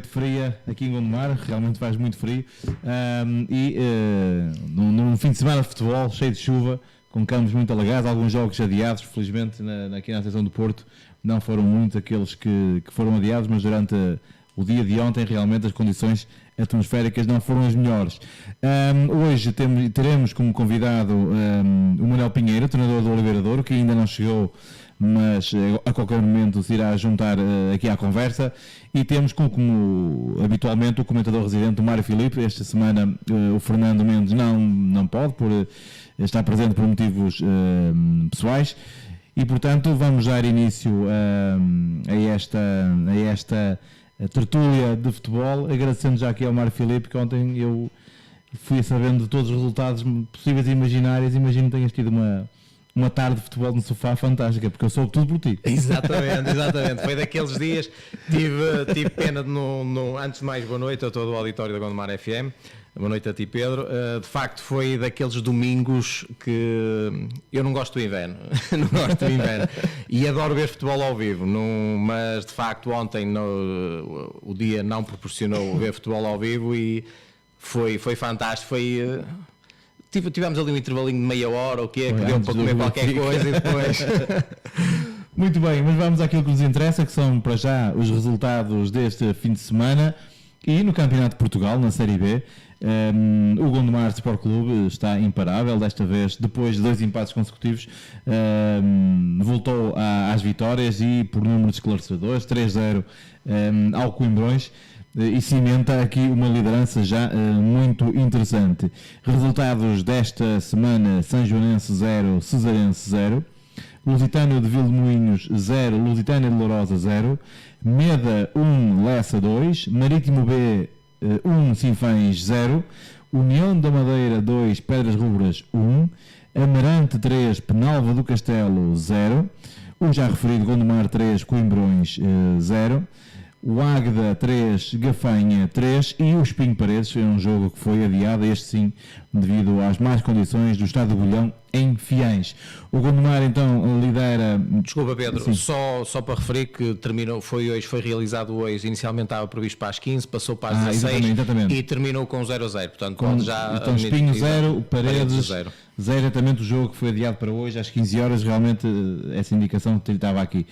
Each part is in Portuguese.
noite fria aqui em Gondomar, realmente faz muito frio, num fim de semana de futebol cheio de chuva, com campos muito alagados, alguns jogos adiados, felizmente aqui na Associação do Porto não foram muitos aqueles que foram adiados, mas durante o dia de ontem realmente as condições atmosféricas não foram as melhores. Hoje teremos como convidado o Manuel Pinheiro, treinador do Oliveira de Ouro, que ainda não chegou, mas a qualquer momento se irá juntar aqui à conversa, e temos como habitualmente o comentador residente, o Mário Filipe. Esta semana o Fernando Mendes não pode, por estar presente por motivos pessoais, e portanto vamos dar início a esta tertúlia de futebol, agradecendo já aqui ao Mário Filipe, que ontem eu fui sabendo de todos os resultados possíveis e imaginários. Imagino que tenhas tido uma tarde de futebol no sofá fantástica, porque eu soube tudo por ti. Exatamente. Foi daqueles dias, tive pena antes de mais, boa noite a todo o auditório da Gondomar FM. Boa noite a ti, Pedro. De facto, foi daqueles domingos que eu não gosto do inverno. Não gosto do inverno. E adoro ver futebol ao vivo. Mas, de facto, ontem o dia não proporcionou ver futebol ao vivo e foi fantástico. Tivemos ali um intervalinho de meia hora, ou o que deu para comer qualquer coisa e depois... Muito bem, mas vamos àquilo que nos interessa, que são, para já, os resultados deste fim de semana. E no Campeonato de Portugal, na Série B, o Gondomar Sport Clube está imparável, desta vez, depois de 2 empates consecutivos, voltou às vitórias e por números esclarecedores, 3-0 ao Coimbrões, e cimenta aqui uma liderança já muito interessante. Resultados desta semana: São Joanense 0, Cesarense 0, Lusitano de Vilmoinhos 0, Lusitânia de Lourosa 0, Meda 1, Lessa 2, Marítimo B 1, Sinfãs 0, União da Madeira 2, Pedras Rubras 1, Amarante 3, Penalva do Castelo 0, o já referido Gondomar 3, Coimbrões 0, o Águeda 3, Gafanha 3 e o Espinho Paredes. Foi um jogo que foi adiado, este sim, devido às más condições do Estádio do Bolhão em Fiães. O Gondomar então lidera... Desculpa, Pedro, só para referir que foi realizado hoje, inicialmente estava previsto para as 15, passou para as 16 exatamente. E terminou com 0-0, portanto pode já... Então Espinho 0, Paredes 0, exatamente. O jogo que foi adiado para hoje às 15 horas, realmente essa indicação que estava aqui.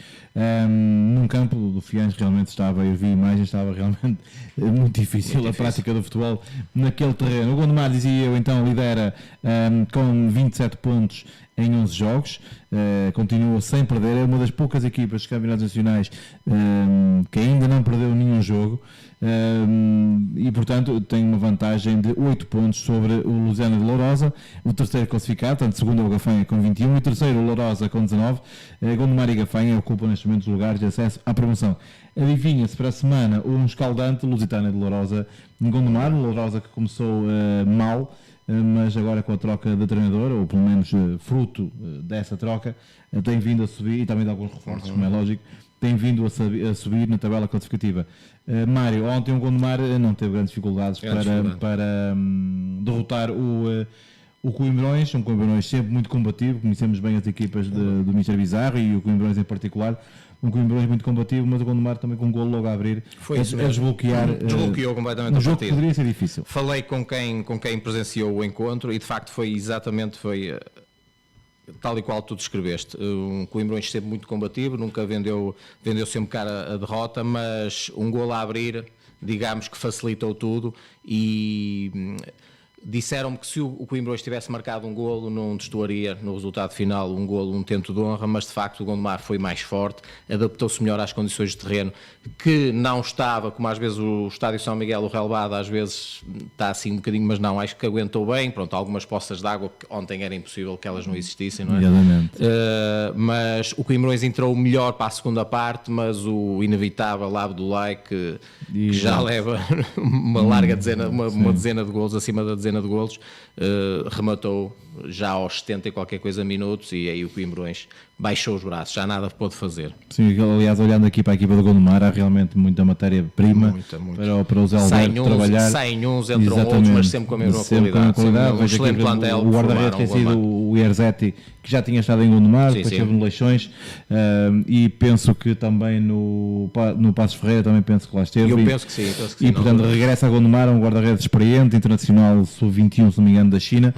Num campo do Fiães realmente eu vi imagens, estava realmente muito difícil a prática do futebol naquele terreno. O Gondomar, dizia eu, então lidera com 27 pontos em 11 jogos, continua sem perder, é uma das poucas equipas dos campeonatos nacionais que ainda não perdeu nenhum jogo, e portanto tem uma vantagem de 8 pontos sobre o Lusitano de Lourosa, o terceiro classificado, tanto segundo o Gafanha com 21 e o terceiro o Lourosa com 19. Gondomar e Gafanha ocupam neste momento os lugares de acesso à promoção. Adivinha-se para a semana um escaldante Lusitânia de Lourosa em Gondomar, Lourosa que começou mal, mas agora com a troca de treinador, ou pelo menos fruto dessa troca, tem vindo a subir, e também de alguns reforços, como é lógico, tem vindo a subir na tabela classificativa. Mário, ontem o Gondomar não teve grandes dificuldades para derrotar o Coimbrões, um Coimbrões sempre muito combativo. Conhecemos bem as equipas do Mister Bizarro e o Coimbrões em particular. Um Coimbrões muito combativo, mas o Gondomar também com um golo logo a abrir, desbloqueou completamente um jogo que poderia ser difícil. Falei com quem presenciou o encontro e de facto foi tal e qual tu descreveste. Um Coimbrões sempre muito combativo, nunca vendeu sempre cara a derrota, mas um golo a abrir, digamos que facilitou tudo. E disseram-me que se o Coimbrões tivesse marcado um golo, não destoaria no resultado final um tento de honra, mas de facto o Gondomar foi mais forte, adaptou-se melhor às condições de terreno, que não estava, como às vezes o Estádio São Miguel, o relevado, às vezes está assim um bocadinho, mas não, acho que aguentou bem. Pronto, algumas poças de água que ontem era impossível que elas não existissem, não é? Mas o Coimbrões entrou melhor para a segunda parte, mas o inevitável Abdoulaye, que já leva uma larga dezena, uma dezena de golos, acima da dezena de golos, rematou já aos 70 e qualquer coisa minutos, e aí o Coimbrões baixou os braços, já nada pôde fazer. Sim, aliás, olhando aqui para a equipa do Gondomar, há realmente muita matéria-prima para os Alberto trabalhar. Saem uns, entram outros, mas sempre com a mesma qualidade. Um excelente plantel. O guarda-redes tem sido o Ierzetti, que já tinha estado em Gondomar, depois esteve no Leixões, e penso que também no Passos Ferreira também penso que lá esteve. Penso que sim. E portanto regressa a Gondomar, um guarda-redes experiente, internacional sub-21, se não me engano, da China.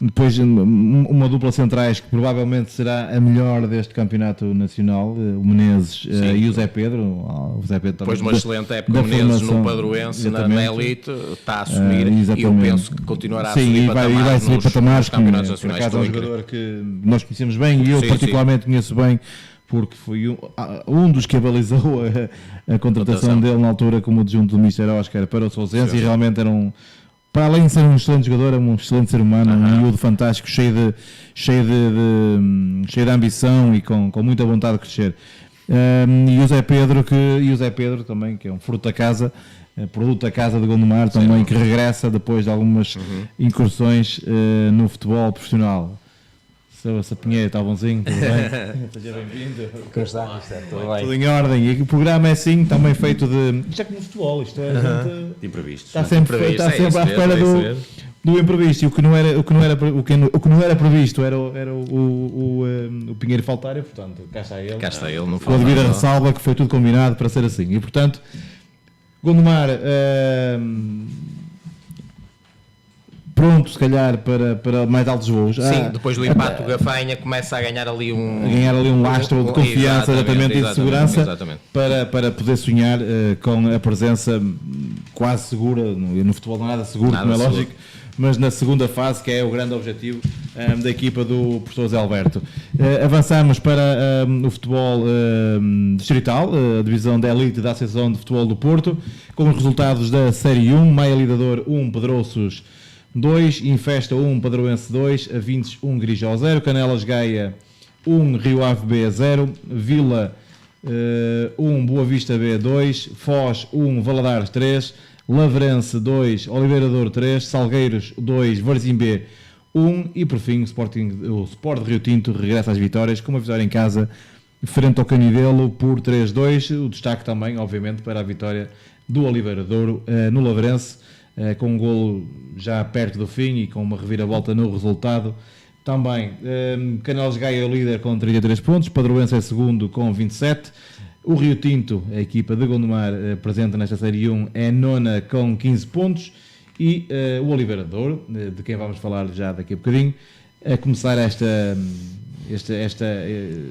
Depois uma dupla centrais que provavelmente será a melhor deste campeonato nacional, o Menezes e o Zé Pedro. O Zé Pedro depois uma excelente época, o Menezes no Padroense, na elite, está a assumir, e eu penso que continuará a subir patamares nos campeonatos nacionais. É um jogador que nós conhecemos bem, e eu particularmente conheço bem, porque foi um dos que avalizou a contratação dele na altura como adjunto do Mr. Oscar para o Sousense, e realmente era para além de ser um excelente jogador, é um excelente ser humano, um miúdo fantástico, cheio de ambição e com muita vontade de crescer. E o Zé Pedro também, que é um fruto da casa, produto da casa de Gondomar, também, que regressa depois de algumas incursões no futebol profissional. Seu Pinheiro, está bonzinho, tudo bem? Seja bem-vindo. Como está? Tudo bem? Tudo em ordem. E o programa é assim, também feito de... Isto é como futebol, isto é... De imprevisto. Está sempre à espera do imprevisto. E o que não era previsto era o Pinheiro faltar, e portanto, cá está ele. Não com a devida ressalva que foi tudo combinado para ser assim. E portanto, Gondomar... pronto, se calhar, para mais altos voos. Sim, depois do empate, o Gafanha começa a ganhar ali um lastro de confiança e de segurança para poder sonhar com a presença quase segura. No futebol não é nada seguro, como é lógico, mas na segunda fase, que é o grande objetivo da equipa do professor Zé Alberto. Avançamos para o futebol distrital, a divisão da elite da Associação de Futebol do Porto, com os resultados da Série 1, Maia Lidador 1, Pedroços 2, Infesta 1, Padroense 2, Avintes 1, Grijó 0, Canelas Gaia 1, Rio Ave B 0, Vila 1, Boa Vista B 2, Foz 1, Valadares 3, Lavrense 2, Oliveira Douro 3, Salgueiros 2, Varzim B 1 e por fim o Sport de Rio Tinto regressa às vitórias com uma vitória em casa frente ao Canidelo por 3-2, o destaque também obviamente para a vitória do Oliveira Douro no Lavrense, com um golo já perto do fim e com uma reviravolta no resultado. Também Canelas Gaia é o líder com 33 pontos, Padroense é segundo com 27, o Rio Tinto, a equipa de Gondomar presente nesta Série 1, é nona com 15 pontos, e o Oliveira Douro, de quem vamos falar já daqui a bocadinho, a começar esta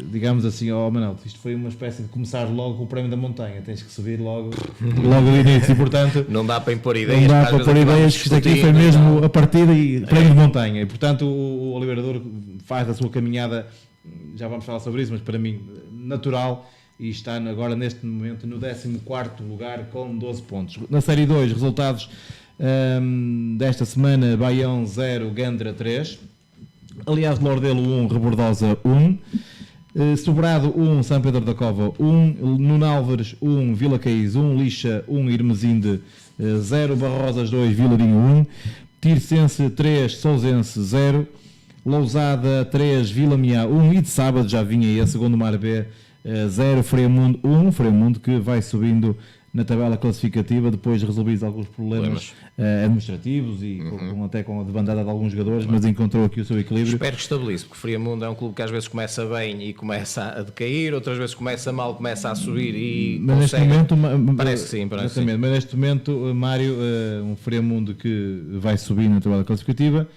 digamos assim, Manuel, isto foi uma espécie de começar logo com o prémio da montanha, tens que subir logo do início, e portanto não dá para impor ideias, que isto aqui foi mesmo a partida e prémio de montanha, e portanto o Oliveira Douro faz a sua caminhada, já vamos falar sobre isso, mas para mim natural, e está agora neste momento no 14º lugar com 12 pontos. Na Série 2, resultados desta semana: Baião 0, Gandra 3, Aliás Lordelo 1, Rebordosa 1, Sobrado 1, São Pedro da Cova 1, Nuno Álvares 1, Vila Caís 1, Lixa 1, Irmesinde 0, Barrosas 2, Vilarinho 1, Tircense 3, Sousense 0, Lousada 3, Vila Miá 1, e de sábado já vinha esse Gondomar B 0, Fremundo 1, Fremundo que vai subindo na tabela classificativa depois de resolvidos alguns problemas administrativos e até com a debandada de alguns jogadores, mas encontrou aqui o seu equilíbrio. Espero que estabilize, porque Fremundo é um clube que às vezes começa bem e começa a decair, outras vezes começa mal, começa a subir e mas consegue. Neste momento, parece que sim. Mas neste momento, Mário, um Fremundo que vai subir na tabela classificativa.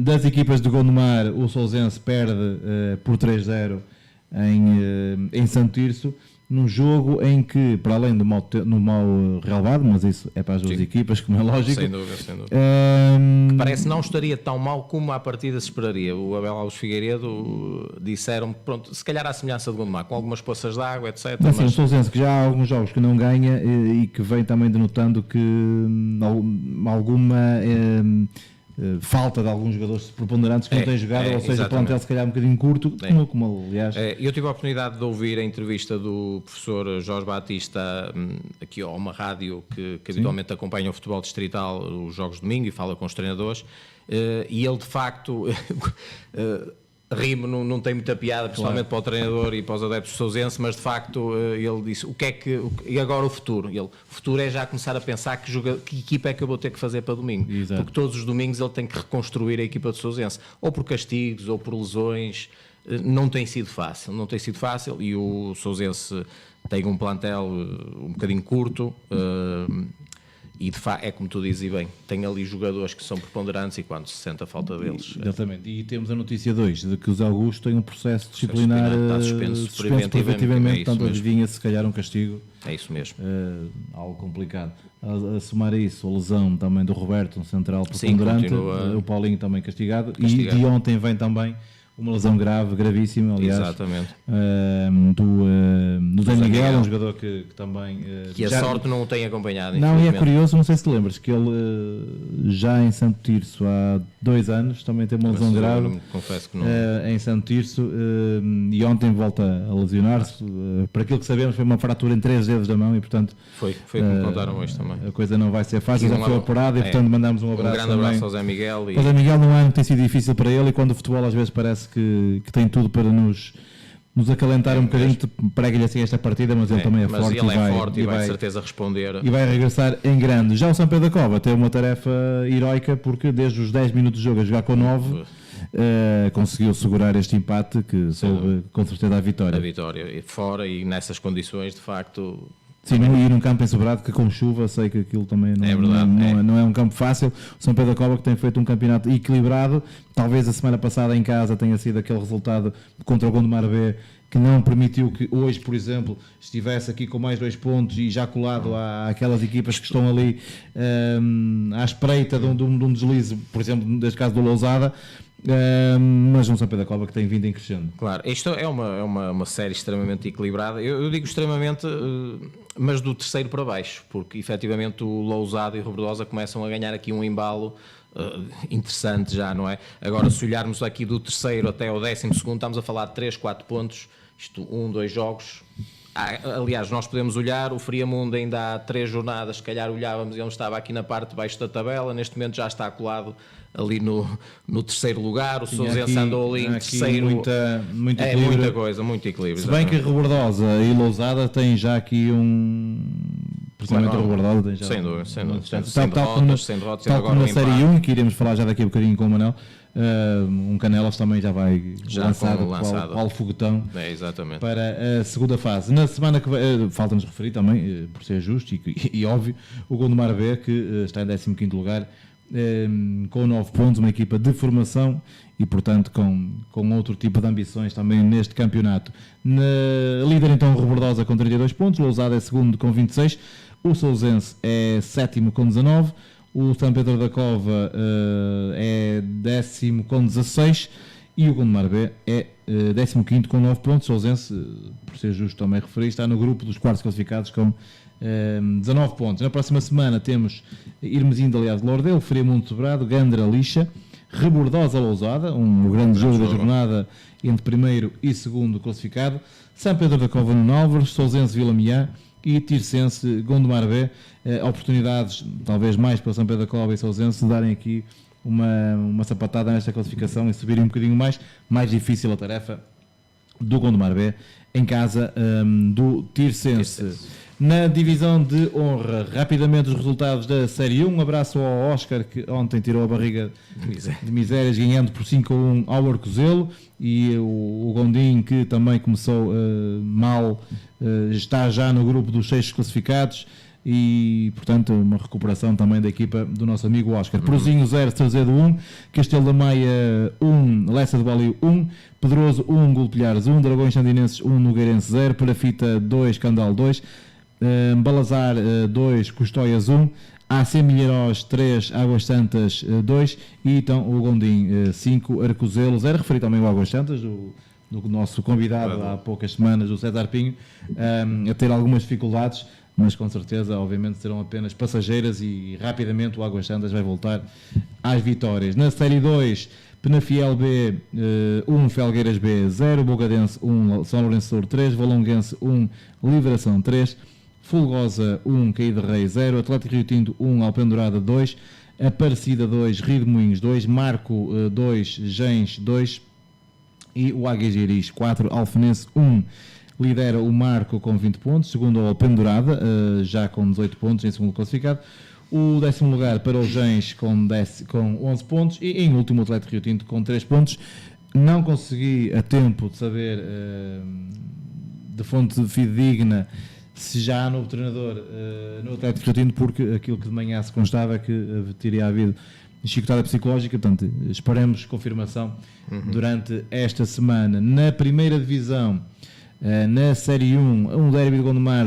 Das equipas de Gondomar, o Sousense perde por 3-0 em Santo Tirso, num jogo em que, para além do mal relevado, mas isso é para as duas equipas, como é lógico. Sem dúvida. Parece que não estaria tão mal como à partida se esperaria. O Abel Alves Figueiredo disseram, pronto, se calhar à semelhança de Gondomar, com algumas poças de água, etc. Mas sim, o Sousense que já há alguns jogos que não ganha e que vem também denotando que alguma falta de alguns jogadores preponderantes que não têm jogado, ou seja, o plantel se calhar um bocadinho curto, como aliás. Eu tive a oportunidade de ouvir a entrevista do professor Jorge Batista aqui a uma rádio que habitualmente acompanha o futebol distrital, os jogos de domingo, e fala com os treinadores, e ele de facto rime, não tem muita piada, principalmente para o treinador e para os adeptos sousenses, mas de facto ele disse, e agora o futuro? O futuro é já começar a pensar que equipa é que eu vou ter que fazer para domingo. Exato. Porque todos os domingos ele tem que reconstruir a equipa de Sousense, ou por castigos, ou por lesões. Não tem sido fácil, e o Sousense tem um plantel um bocadinho curto, e de facto é como tu dizes, e bem, tem ali jogadores que são preponderantes e quando se sente a falta deles. Exatamente, e temos a notícia 2 de que o Zé Augusto tem um processo disciplinar está suspenso preventivamente, portanto adivinha se calhar um castigo. É isso mesmo. Algo complicado. A somar a isso, a lesão também do Roberto, um central preponderante, o Paulinho também castigado, e de ontem vem também uma lesão gravíssima, aliás. Exatamente. Do Zé Miguel, um jogador que também... que a sorte não o tem acompanhado. Não, e é curioso, não sei se te lembras, que ele já em Santo Tirso há 2 anos também teve uma lesão grave. Confesso que não. Em Santo Tirso, e ontem volta a lesionar-se. Para aquilo que sabemos, foi uma fratura em 3 dedos da mão e, portanto... Foi como contaram hoje também. A coisa não vai ser fácil, já foi operado e, portanto, mandamos um abraço. Um grande abraço ao Zé Miguel. O Zé Miguel não tem sido difícil para ele, e quando o futebol às vezes parece que tem tudo para nos acalentar um bocadinho, prega-lhe assim esta partida, mas ele também é forte. Mas ele é forte e vai de certeza responder. E vai regressar em grande. Já o São Pedro da Cova teve uma tarefa heroica, porque desde os 10 minutos de jogo a jogar com 9, conseguiu segurar este empate que soube com certeza a vitória. A vitória, fora e nessas condições, de facto... Sim, não ir num campo ensobrado, que com chuva, sei que aquilo também não é um campo fácil. O São Pedro da Cova que tem feito um campeonato equilibrado, talvez a semana passada em casa tenha sido aquele resultado contra o Gondomar B que não permitiu que hoje, por exemplo, estivesse aqui com mais 2 pontos e já colado àquelas equipas que estão ali à espreita de um deslize, por exemplo, neste caso do Lousada. Mas um São Pedro da Cova que tem vindo em crescendo. Claro, isto é uma série extremamente equilibrada. Eu digo extremamente, mas do terceiro para baixo, porque efetivamente o Lousada e o Rebordosa começam a ganhar aqui um embalo interessante já, não é? Agora, se olharmos aqui do terceiro até ao 12º, estamos a falar de 3, 4 pontos, isto 2 jogos. Aliás, nós podemos olhar, o Friamundo ainda há 3 jornadas, se calhar olhávamos e ele estava aqui na parte de baixo da tabela, neste momento já está colado ali no terceiro lugar, o Sousense andou ali em terceiro. Muita muito equilíbrio. Se bem que a Rebordosa e Lousada têm já aqui principalmente a Rebordosa tem já sem dúvida. Sem derrotas, tal como na Série 1, que iremos falar já daqui a bocadinho com o Manel. Um Canelas também já vai lançado ao foguetão para a segunda fase. Na semana que vem, falta-nos referir também, por ser justo e óbvio, o Gondomar B, que está em 15º lugar, com 9 pontos, uma equipa de formação e, portanto, com outro tipo de ambições também neste campeonato. Líder, então, o Rebordosa com 32 pontos, o Lousada é segundo com 26, o Sousense é sétimo com 19, o São Pedro da Cova é 10º com 16 e o Gondomar B é 15º com 9 pontos. O Sousense, por ser justo também referir, está no grupo dos quartos classificados com 19 pontos. Na próxima semana temos Irmesindo, aliás, de Lordelo, Friamundo Sobrado, Gandra, Lixa, Rebordosa, Lousada, um grande jogo da jornada entre primeiro e segundo classificado, São Pedro da Cova, Nuno Álvares, Sousense, Vila Miá e Tirsense, Gondomar B. Oportunidades, talvez mais para São Pedro da Cova e Sousense, darem aqui uma sapatada nesta classificação e subirem um bocadinho mais difícil a tarefa do Gondomar B em casa do Tirsense. Na divisão de honra, rapidamente os resultados da Série 1. Um abraço ao Oscar, que ontem tirou a barriga de misérias, ganhando por 5-1 ao Arcozelo, e o Gondim, que também começou mal, está já no grupo dos 6 classificados, e portanto uma recuperação também da equipa do nosso amigo Oscar. Prozinho 0, Sarzedo 1, Castelo da Maia 1, Lessa de Balio 1, Pedroso 1, Golpilhares 1, Dragões Sandinenses 1, Nogueirense 0, Parafita 2, Candal 2, Balazar 2, Custóias 1, AC Milheiros 3, Águas Santas 2 e então o Gondim 5, Arcozelo 0. Referi também o Águas Santas, do nosso convidado há poucas semanas, o César Pinho, a ter algumas dificuldades, mas com certeza, obviamente, serão apenas passageiras e rapidamente o Águas Santas vai voltar às vitórias. Na Série 2, Penafiel B 1, Felgueiras B 0, Bogadense 1, São Lourenço 3, Valonguense 1, Liberação 3, Fulgosa 1, Caída Rei 0, Atlético Rio Tinto 1, Alpendurada 2, Aparecida 2, Rio de Moinhos 2, Marco 2, Gens 2 e o Águias de Iris 4, Alfenense 1. Lidera o Marco com 20 pontos, segundo o Pendurada, já com 18 pontos em segundo classificado. O 10º lugar para o Gens com 11 pontos e em último o Atlético Rio Tinto com 3 pontos. Não consegui a tempo de saber de fonte fidedigna se já há novo treinador no Atlético Rio Tinto, porque aquilo que de manhã se constava é que teria havido chicotada psicológica, portanto esperemos confirmação durante esta semana. Na primeira divisão, na Série 1, um derby de Gondomar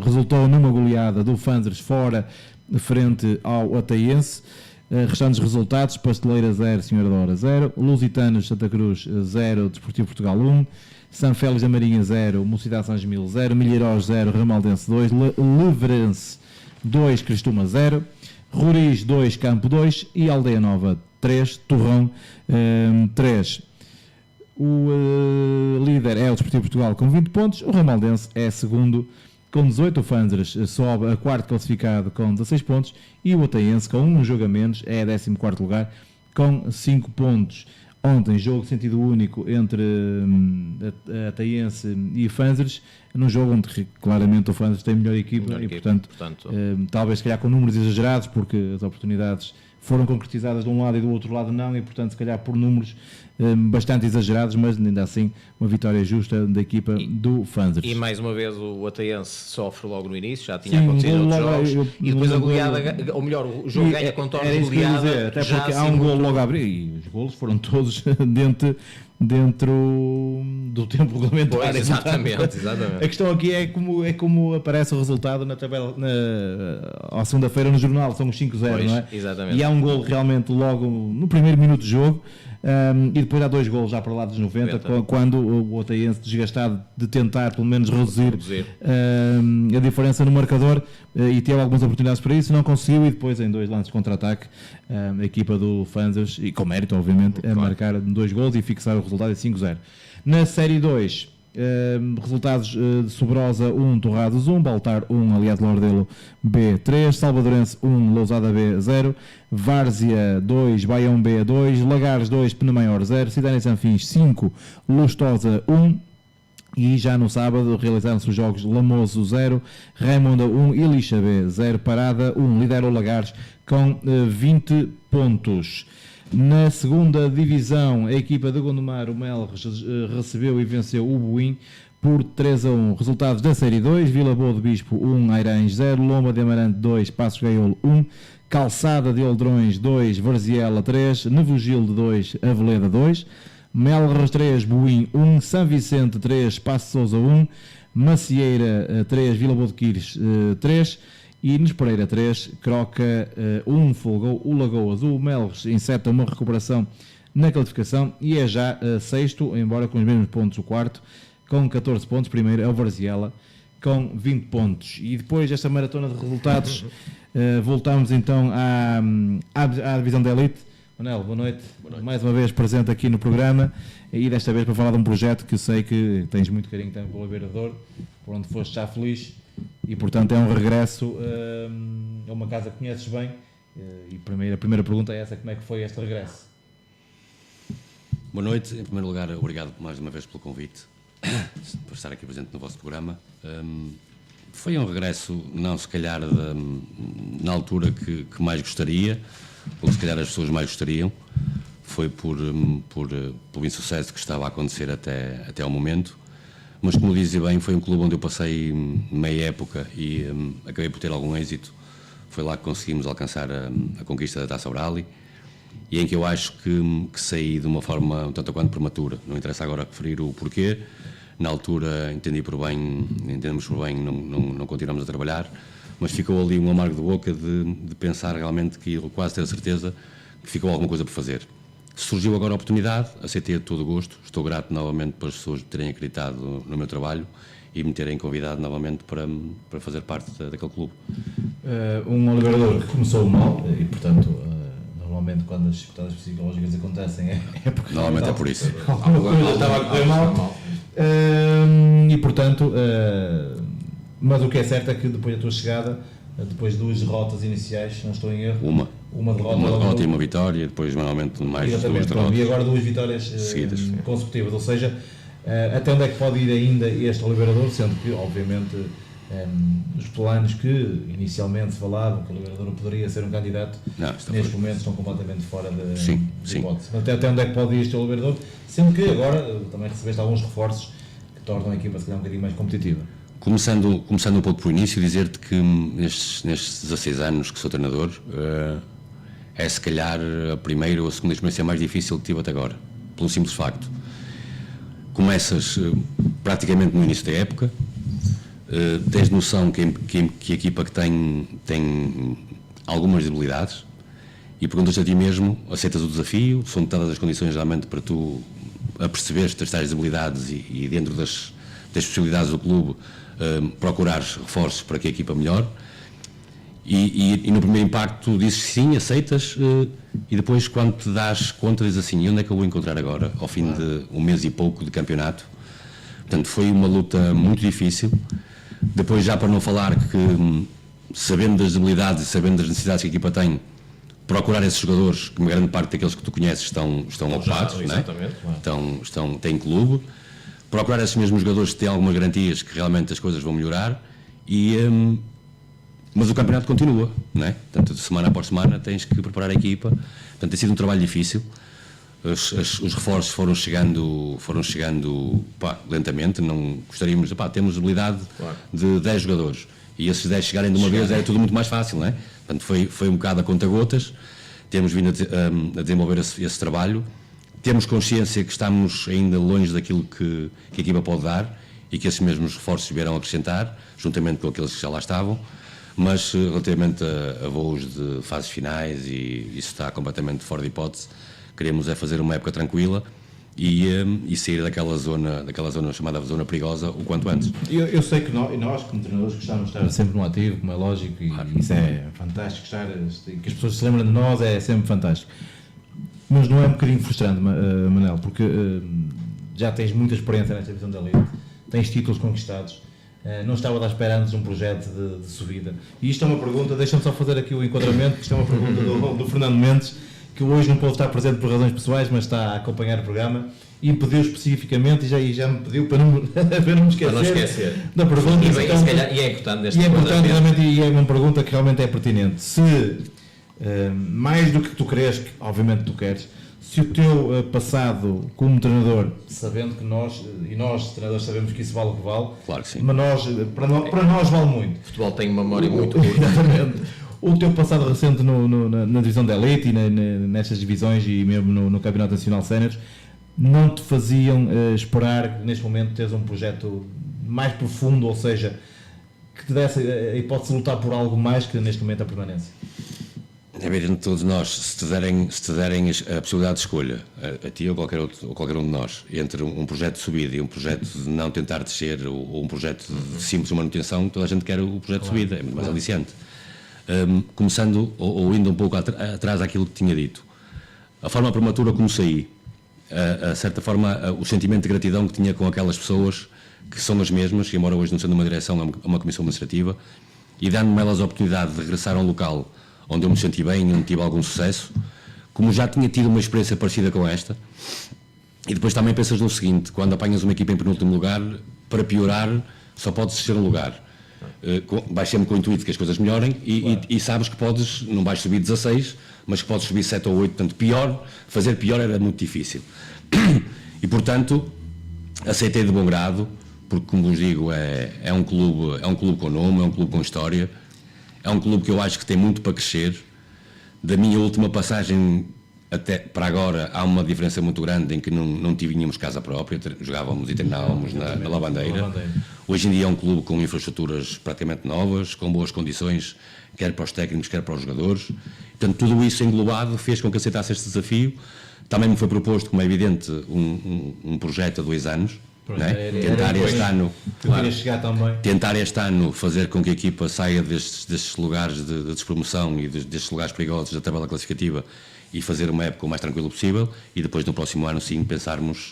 resultou numa goleada do Fanzers fora, frente ao Ataiense. Restantes resultados: Pasteleira 0, Senhora da Hora 0, Lusitanos Santa Cruz 0, Desportivo Portugal 1, São Félix da Marinha 0, Mocidade São Gemil 0, Milheiros 0, Ramaldense 2, Leverense 2, Cristuma 0, Roriz 2, Campo 2 e Aldeia Nova 3, Torrão 3. O líder é o Desportivo Portugal com 20 pontos, o Ramaldense é segundo com 18, o Fanzers sobe a quarto classificado com 16 pontos e o Ataiense com um jogo a menos é 14º lugar com 5 pontos. Ontem, jogo de sentido único entre a Ataiense e Fanzers, num jogo onde claramente o Fanzers tem melhor equipa e, portanto talvez se calhar com números exagerados, porque as oportunidades foram concretizadas de um lado e do outro lado não, e portanto se calhar por números bastante exagerados, mas ainda assim uma vitória justa da equipa do Fanzers. E mais uma vez o Ataiense sofre logo no início, já tinha acontecido outros jogos, e depois a goleada, ou melhor, o jogo ganha com torno de goleada. Até porque há um gol logo a abrir, e os golos foram todos dentro do tempo regulamentar. Pois, exatamente. A questão aqui é como aparece o resultado na tabela, à segunda-feira no jornal, são os 5-0, não é? Exatamente. E há um gol realmente logo no primeiro minuto de jogo. E depois há 2 golos já para lá dos 90, quando o Ataiense, desgastado de tentar pelo menos reduzir a diferença no marcador, e teve algumas oportunidades para isso, não conseguiu, e depois em 2 lances de contra-ataque a equipa do Fanzers, e com mérito obviamente, a marcar 2 golos e fixar o resultado de 5-0. Na Série 2, resultados de Sobrosa 1, Torrados 1, Baltar 1, Aliado Lordelo B 3, Salvadorense 1, Lousada B 0, Várzea 2, Baião B 2, Lagares 2, Penamaior 0, Cidade e Sanfins 5, Lustosa 1. E já no sábado realizaram-se os jogos Lamoso 0, Raimonda 1 e Lixa B 0, Parada 1. Lidera o Lagares com 20 pontos. Na segunda divisão, a equipa de Gondomar, o Melres, recebeu e venceu o Buim por 3-1. Resultados da Série 2, Vila Boa de Bispo 1, Airães 0, Lomba de Amarante 2, Passos Gaiolo 1, Calçada de Oldrões 2, Varziela 3, Nevogilde 2, Aveleda 2, Melres 3, Buim 1, São Vicente 3, Passo Sousa 1, Macieira 3, Vila Boa de Quires 3 e Nes Pereira 3, Croca 1, folgou o Lagoas. O Melres inseta uma recuperação na classificação e é já sexto, embora com os mesmos pontos o quarto, com 14 pontos. Primeiro é o Varziela com 20 pontos. E depois desta maratona de resultados, voltamos então à divisão da Elite. Manel, boa noite. Mais uma vez presente aqui no programa e desta vez para falar de um projeto que sei que tens muito carinho também pelo Beira-Dor, por onde foste já feliz, e portanto é um regresso a uma casa que conheces bem, e a primeira pergunta é essa: como é que foi este regresso? Boa noite. Em primeiro lugar, obrigado mais uma vez pelo convite, por estar aqui presente no vosso programa. Foi um regresso, não se calhar na altura que mais gostaria, ou se calhar as pessoas mais gostariam. Foi pelo insucesso que estava a acontecer até ao momento, mas como dizia bem, foi um clube onde eu passei meia época e acabei por ter algum êxito. Foi lá que conseguimos alcançar a conquista da Taça Aurali, e em que eu acho que saí de uma forma tanto quanto prematura. Não interessa agora referir o porquê. Na altura entendemos por bem, não continuamos a trabalhar, mas ficou ali um amargo de boca de pensar realmente que eu quase ter a certeza que ficou alguma coisa por fazer. Surgiu agora a oportunidade, aceitei de todo o gosto, estou grato novamente pelas pessoas terem acreditado no meu trabalho e me terem convidado novamente para fazer parte daquele clube. Um Oliveira que começou mal e, portanto, normalmente quando as dificuldades psicológicas acontecem é porque... Normalmente é por isso. Estava a correr mal. E, portanto, mas o que é certo é que depois da tua chegada depois de 2 derrotas iniciais, se não estou em erro. Uma derrota e uma vitória, depois manualmente mais 2 derrotas. E agora 2 vitórias seguidas, consecutivas, ou seja, até onde é que pode ir ainda este Oliveira Douro, sendo que, obviamente, os planos que inicialmente se falavam que o Oliveira Douro poderia ser um candidato, neste momento estão completamente fora de hipótese. Até onde é que pode ir este Oliveira Douro, sendo que agora também recebeste alguns reforços que tornam a equipa se calhar um bocadinho mais competitiva. Começando um pouco por início, dizer-te que nestes 16 anos que sou treinador, é se calhar a primeira ou a segunda experiência mais difícil que tive até agora, pelo simples facto. Começas praticamente no início da época, tens noção que a equipa que tem algumas debilidades e perguntas a ti mesmo, aceitas o desafio, são dadas as condições realmente para tu aperceberes as tais debilidades e dentro das possibilidades do clube procurares reforços para que a equipa melhore. E no primeiro impacto tu dizes sim, aceitas, e depois quando te das conta dizes assim, onde é que eu vou encontrar agora, ao fim de um mês e pouco de campeonato? Portanto, foi uma luta muito difícil. Depois, já para não falar que, sabendo das debilidades e sabendo das necessidades que a equipa tem, procurar esses jogadores, que uma grande parte daqueles que tu conheces estão ocupados, têm clube, procurar esses mesmos jogadores que têm algumas garantias que realmente as coisas vão melhorar, mas o campeonato continua, não é? Portanto, semana após semana tens que preparar a equipa. Portanto, tem sido um trabalho difícil. Os reforços foram chegando lentamente. Não gostaríamos, temos habilidade de 10 jogadores e esses 10 chegarem de uma vez era tudo muito mais fácil, não é? Portanto, foi um bocado a conta-gotas. Temos vindo a desenvolver esse trabalho. Temos consciência que estamos ainda longe daquilo que a equipa pode dar e que esses mesmos reforços vieram acrescentar, juntamente com aqueles que já lá estavam. Mas relativamente a voos de fases finais, e isso está completamente fora de hipótese, queremos é fazer uma época tranquila e sair daquela zona chamada zona perigosa o quanto antes. Eu sei que nós como treinadores gostamos de estar sempre no ativo, como é lógico, e isso é fantástico, que as pessoas se lembram de nós é sempre fantástico. Mas não é um bocadinho frustrante, Manel, porque já tens muita experiência nesta divisão da Elite, tens títulos conquistados. Não estava a espera antes de um projeto de subida. E isto é uma pergunta, deixa-me só fazer aqui o enquadramento, isto é uma pergunta do Fernando Mendes, que hoje não pôde estar presente por razões pessoais, mas está a acompanhar o programa, e pediu especificamente, e já me pediu para não me esquecer da pergunta. E é importante realmente, e é uma pergunta que realmente é pertinente. Se, mais do que tu queres, que obviamente tu queres, se o teu passado como treinador, sabendo que nós treinadores sabemos que isso vale o que vale, claro que sim. Mas para nós vale muito. O futebol tem uma memória muito curta. Exatamente. O teu passado recente na divisão da Elite e nestas divisões e mesmo no Campeonato Nacional Séniores não te faziam esperar que neste momento teres um projeto mais profundo, ou seja, que te desse a hipótese de lutar por algo mais que neste momento a permanência? É evidente, todos nós, se te derem a possibilidade de escolha, a ti ou qualquer um de nós, entre um projeto de subida e um projeto de não tentar descer, ou um projeto de simples manutenção, toda a gente quer o projeto de subida, é muito mais aliciante. Começando ou indo um pouco atrás daquilo que tinha dito, a forma prematura como saí, a certa forma, o sentimento de gratidão que tinha com aquelas pessoas que são as mesmas, embora hoje não sendo uma direção, é uma comissão administrativa, e dando-me elas a oportunidade de regressar a um local onde eu me senti bem, onde tive algum sucesso, como já tinha tido uma experiência parecida com esta. E depois também pensas no seguinte: quando apanhas uma equipa em penúltimo lugar, para piorar só podes descer um lugar, vais sempre com o intuito que as coisas melhorem e sabes que não vais subir 16, mas que podes subir 7 ou 8, portanto fazer pior era muito difícil. E portanto aceitei de bom grado, porque, como vos digo, é um clube com nome, é um clube com história. É um clube que eu acho que tem muito para crescer. Da minha última passagem até para agora há uma diferença muito grande em que não tínhamos casa própria, jogávamos e treinávamos na Lavandeira. Hoje em dia é um clube com infraestruturas praticamente novas, com boas condições, quer para os técnicos, quer para os jogadores. Portanto, tudo isso englobado fez com que aceitasse este desafio. Também me foi proposto, como é evidente, um projeto a 2 anos. Tentar este ano fazer com que a equipa saia destes lugares de despromoção e destes lugares perigosos da tabela classificativa e fazer uma época o mais tranquila possível, e depois no próximo ano sim pensarmos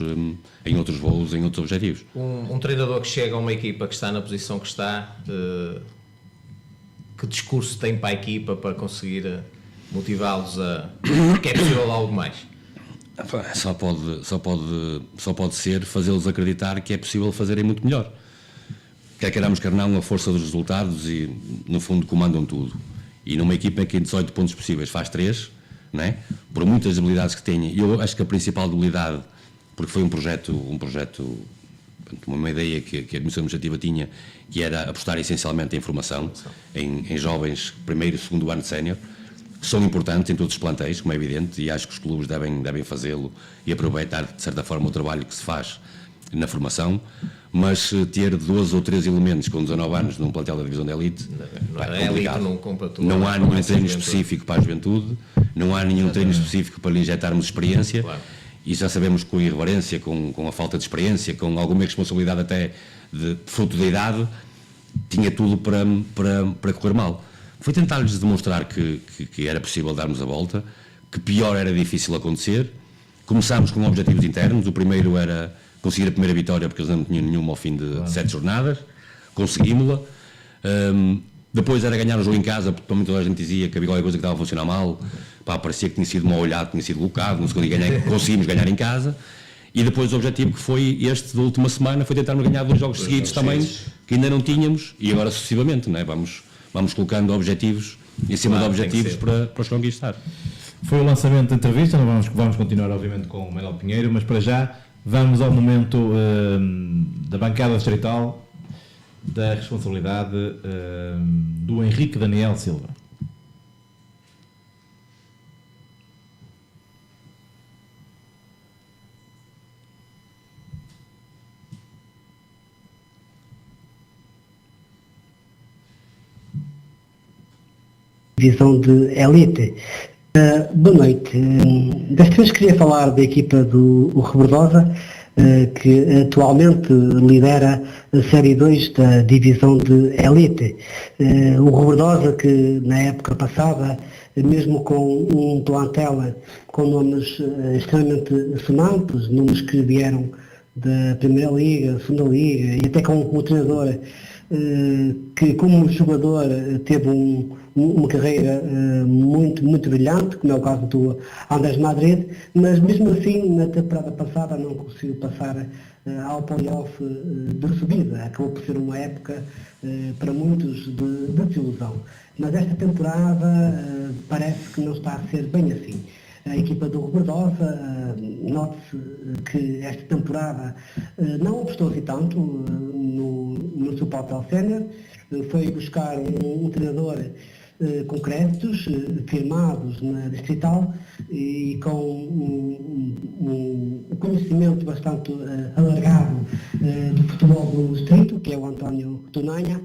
em outros voos, em outros objetivos. Um treinador que chega a uma equipa que está na posição que está, que discurso tem para a equipa para conseguir motivá-los a que é possível algo mais? Só pode ser fazê-los acreditar que é possível fazerem muito melhor. Quer queiramos, quer não, a força dos resultados e, no fundo, comandam tudo. E numa equipa que em 18 pontos possíveis faz 3, não é? Por muitas habilidades que tenha, eu acho que a principal debilidade, porque foi um projeto, uma ideia que a Comissão Administrativa tinha, que era apostar essencialmente em formação, em jovens primeiro e segundo ano de sénior, que são importantes em todos os plantéis, como é evidente, e acho que os clubes devem fazê-lo e aproveitar, de certa forma, o trabalho que se faz na formação, mas ter 12 ou 13 elementos com 19 anos num plantel da divisão de elite é complicado. Não há nenhum treino específico para a juventude, não há nenhum treino específico para lhe injetarmos experiência, e já sabemos que com a irreverência, com a falta de experiência, com alguma responsabilidade até de fruto da idade, tinha tudo para correr mal. Foi tentar-lhes demonstrar que era possível darmos a volta, que pior era difícil acontecer. Começámos com objetivos internos, o primeiro era conseguir a primeira vitória, porque eles não tinham nenhuma ao fim de 7 jornadas, conseguimos-la. Depois era ganhar o jogo em casa, porque também toda a gente dizia que havia qualquer coisa que estava a funcionar mal, parecia que tinha sido mal olhado, tinha sido colocado, não se conseguia ganhar, conseguimos ganhar em casa. E depois o objetivo que foi este da última semana foi tentarmos ganhar 2 jogos seguidos também, que ainda não tínhamos, e agora sucessivamente, não é? Vamos colocando objetivos em cima de objetivos para os conquistar. Foi o lançamento da entrevista, vamos continuar obviamente com o Manuel Pinheiro, mas para já vamos ao momento da bancada distrital da responsabilidade do Henrique Daniel Silva. Divisão de elite. Boa noite. Desta vez queria falar da equipa do Rebordosa, que atualmente lidera a Série 2 da Divisão de Elite. O Rebordosa, que na época passada, mesmo com um plantel com nomes extremamente sonantes, nomes que vieram da Primeira Liga, Segunda Liga, e até com um treinador que como jogador teve uma carreira muito brilhante, como é o caso do Andrés Madrid, mas mesmo assim na temporada passada não conseguiu passar ao play-off de subida. Acabou por ser uma época para muitos de desilusão. Mas esta temporada parece que não está a ser bem assim. A equipa do Rebordosa, note-se que esta temporada não apostou assim tanto no seu papel sénior, foi buscar um treinador com créditos firmados na Distrital e com um conhecimento bastante alargado do futebol do distrito, que é o António Tonanha,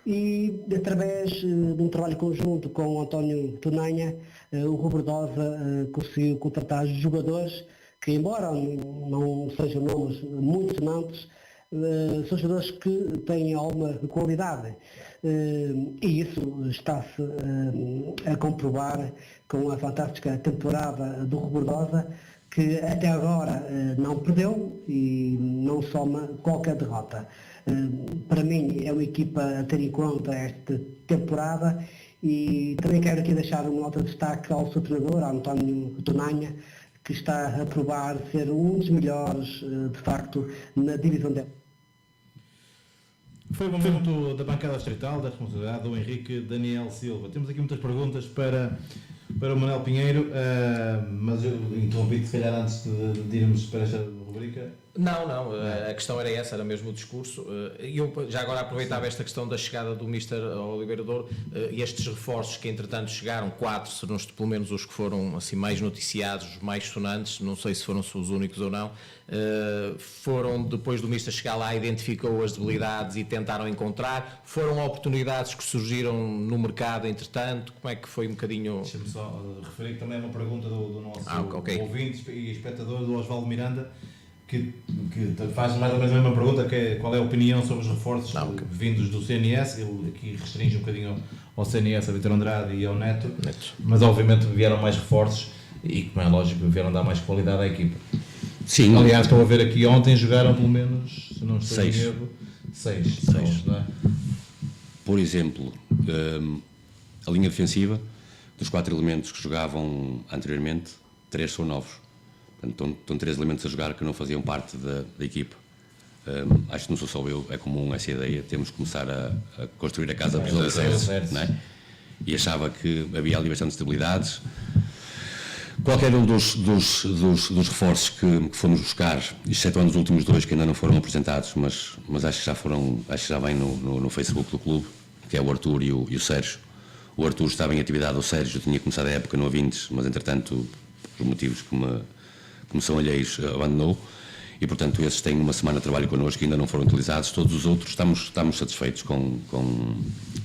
e através de um trabalho conjunto com o António Tonanha, o Rebordosa conseguiu contratar jogadores que, embora não sejam nomes muito sonantes, são jogadores que têm alguma qualidade. E isso está-se a comprovar com a fantástica temporada do Rebordosa, que até agora não perdeu e não soma qualquer derrota. Para mim é uma equipa a ter em conta esta temporada, e também quero aqui deixar uma nota de destaque ao seu treinador, António Tonanha, que está a provar ser um dos melhores, de facto, na divisão dele. Foi o momento da bancada distrital da responsabilidade do Henrique Daniel Silva. Temos aqui muitas perguntas para o Manuel Pinheiro, mas eu interrompi-te, se calhar, antes de irmos para esta rubrica. Não, a questão era essa, era mesmo o discurso. Eu já agora aproveitava esta questão da chegada do Mr. Oliveira Douro, e estes reforços que entretanto chegaram, 4, serão pelo menos os que foram assim mais noticiados, mais sonantes, não sei se foram os únicos ou não, foram depois do Mr. chegar lá, identificou as debilidades e tentaram encontrar, foram oportunidades que surgiram no mercado entretanto, como é que foi um bocadinho... Deixa-me só referir que também é uma pergunta do nosso ouvinte e espectador, do Osvaldo Miranda, que faz mais ou menos a mesma pergunta, que é qual é a opinião sobre os reforços vindos do CNS. Ele aqui restringe um bocadinho ao CNS, a Vítor Andrade e ao Neto, mas obviamente vieram mais reforços e, como é lógico, vieram dar mais qualidade à equipa. Sim. Aliás, estou a ver aqui, ontem jogaram pelo menos, se não estou em erro, 6, não é? Por exemplo, a linha defensiva, dos 4 elementos que jogavam anteriormente, 3 são novos. Portanto, estão 3 elementos a jogar que não faziam parte da equipa. Acho que não sou só eu, é comum essa ideia. Temos que começar a construir a casa pelos alicerces, não é? E achava que havia ali bastantes debilidades. Qualquer um dos reforços que fomos buscar, excetuando os últimos 2 que ainda não foram apresentados, mas acho que já vem no Facebook do clube, que é o Arthur e o Sérgio. O Arthur estava em atividade, o Sérgio tinha começado a época no A20, mas entretanto, por motivos que me são alheios, abandonou. E portanto esses têm uma semana de trabalho connosco e ainda não foram utilizados. Todos os outros estamos satisfeitos com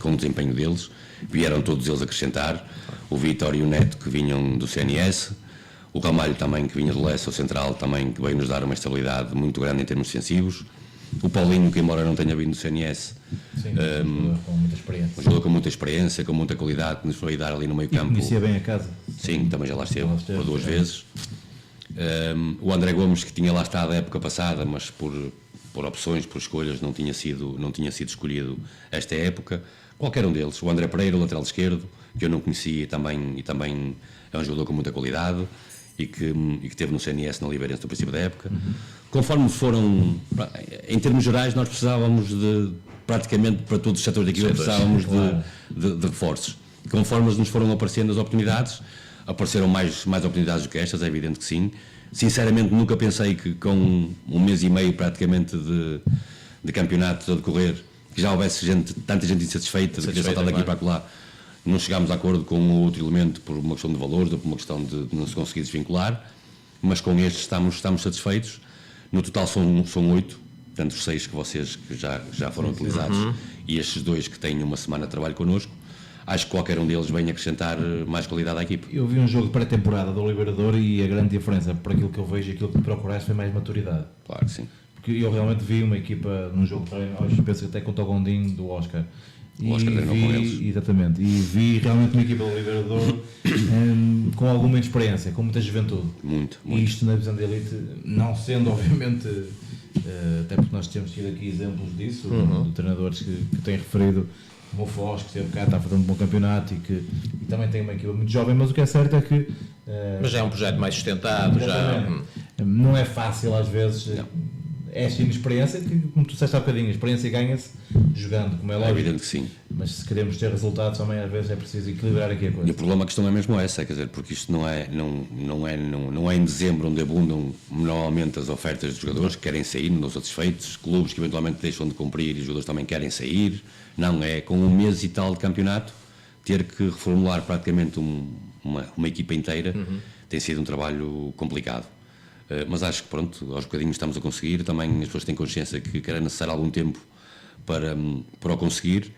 o desempenho deles. Vieram todos eles acrescentar, o Vítor e o Neto que vinham do CNS, o Ramalho também que vinha do Lessa, o Central também que veio nos dar uma estabilidade muito grande em termos defensivos, o Paulinho que embora não tenha vindo do CNS, com muita experiência. Um jogador com muita experiência, com muita qualidade, que nos foi dar ali no meio campo. Conhecia bem a casa. Sim, também já lá esteve por 2 vezes. O André Gomes que tinha lá estado a época passada, mas por opções, por escolhas, não tinha sido escolhido esta época. Qualquer um deles, o André Pereira, o lateral esquerdo, que eu não conhecia e também é um jogador com muita qualidade e que teve no CNS na Oliveirense no princípio da época. Conforme foram, em termos gerais, nós precisávamos de, praticamente para todos os setores da equipa, precisávamos de reforços. Conforme nos foram aparecendo as oportunidades, apareceram mais oportunidades do que estas, é evidente que sim. Sinceramente nunca pensei que com 1 mês e meio praticamente de campeonato a decorrer, que já houvesse tanta gente insatisfeita de querer saltar daqui para lá. Não chegámos a acordo com um outro elemento por uma questão de valores ou por uma questão de não se conseguir desvincular, mas com estes estamos satisfeitos. No total são 8, portanto os 6 que vocês que já foram utilizados e estes 2 que têm uma semana de trabalho connosco. Acho que qualquer um deles vem acrescentar mais qualidade à equipe. Eu vi um jogo de pré-temporada do Oliveira e a grande diferença para aquilo que eu vejo e aquilo que procuraste foi mais maturidade. Claro que sim. Porque eu realmente vi uma equipa num jogo de treino, penso até com o Gondim do Oscar. O Oscar treinou com eles. Exatamente. E vi realmente uma equipa do Oliveira com alguma experiência, com muita juventude. Muito. E isto na divisão de elite, não sendo obviamente, até porque nós temos tido aqui exemplos disso, de treinadores que têm referido, como o Foz, que esteve cá, está fazendo um bom campeonato e também tem uma equipa muito jovem, mas o que é certo é que... mas já é um projeto mais sustentado, não é fácil às vezes... Não. É esta inexperiência que, como tu disseste há bocadinho, a experiência ganha-se jogando, como é lógico. É evidente que sim. Mas se queremos ter resultados também às vezes é preciso equilibrar aqui a coisa. E o problema, a questão é mesmo essa, quer dizer, porque isto não é em dezembro onde abundam normalmente as ofertas de jogadores que querem sair, não satisfeitos, clubes que eventualmente deixam de cumprir e os jogadores também querem sair. Não é com 1 mês e tal de campeonato ter que reformular praticamente uma equipa inteira tem sido um trabalho complicado. Mas acho que pronto, aos bocadinhos estamos a conseguir, também as pessoas têm consciência que era necessário algum tempo para o conseguir,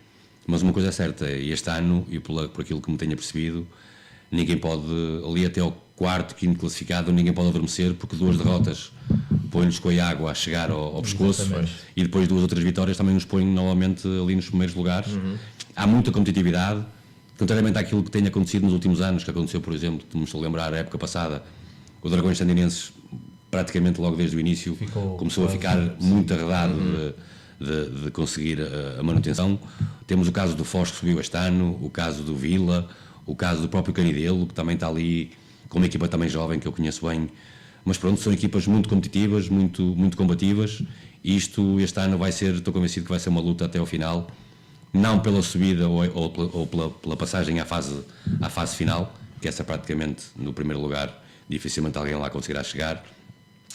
mas uma coisa é certa, este ano, e por aquilo que me tenha percebido, ninguém pode, ali até ao 4º, 5º classificado, ninguém pode adormecer, porque 2 derrotas põem-nos com a água a chegar ao pescoço, e depois 2 outras vitórias também nos põem novamente ali nos primeiros lugares. Há muita competitividade, contrariamente àquilo que tem acontecido nos últimos anos, que aconteceu, por exemplo, me estou a lembrar, a época passada, o Dragões Sandinenses, praticamente logo desde o início, começou a ficar muito arredado de conseguir a manutenção. Temos o caso do Foz que subiu este ano, o caso do Vila, o caso do próprio Canidelo, que também está ali com uma equipa também jovem, que eu conheço bem. Mas pronto, são equipas muito competitivas, muito combativas, e isto este ano estou convencido que vai ser uma luta até ao final, não pela subida ou pela passagem à fase final, que essa praticamente no primeiro lugar dificilmente alguém lá conseguirá chegar,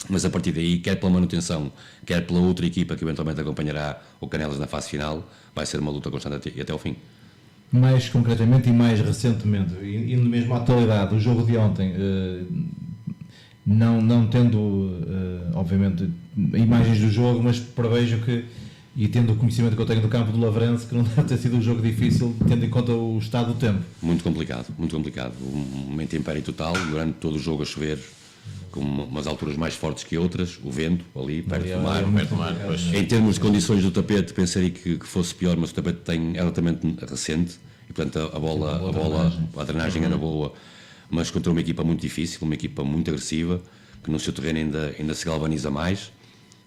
mas a partir daí, quer pela manutenção, quer pela outra equipa que eventualmente acompanhará o Canelas na fase final, vai ser uma luta constante até ao fim. Mais concretamente e mais recentemente, indo mesmo à atualidade, o jogo de ontem, não tendo obviamente imagens do jogo, mas prevejo que, e tendo o conhecimento que eu tenho do campo do Lavrense, que não deve ter sido um jogo difícil, tendo em conta o estado do tempo. Muito complicado. Uma intempérie total, durante todo o jogo a chover, com umas alturas mais fortes que outras, o vento ali, perto do mar. Em termos de condições do tapete, pensaria que fosse pior, mas o tapete é altamente recente, e portanto a drenagem era boa, mas contra uma equipa muito difícil, uma equipa muito agressiva, que no seu terreno ainda se galvaniza mais.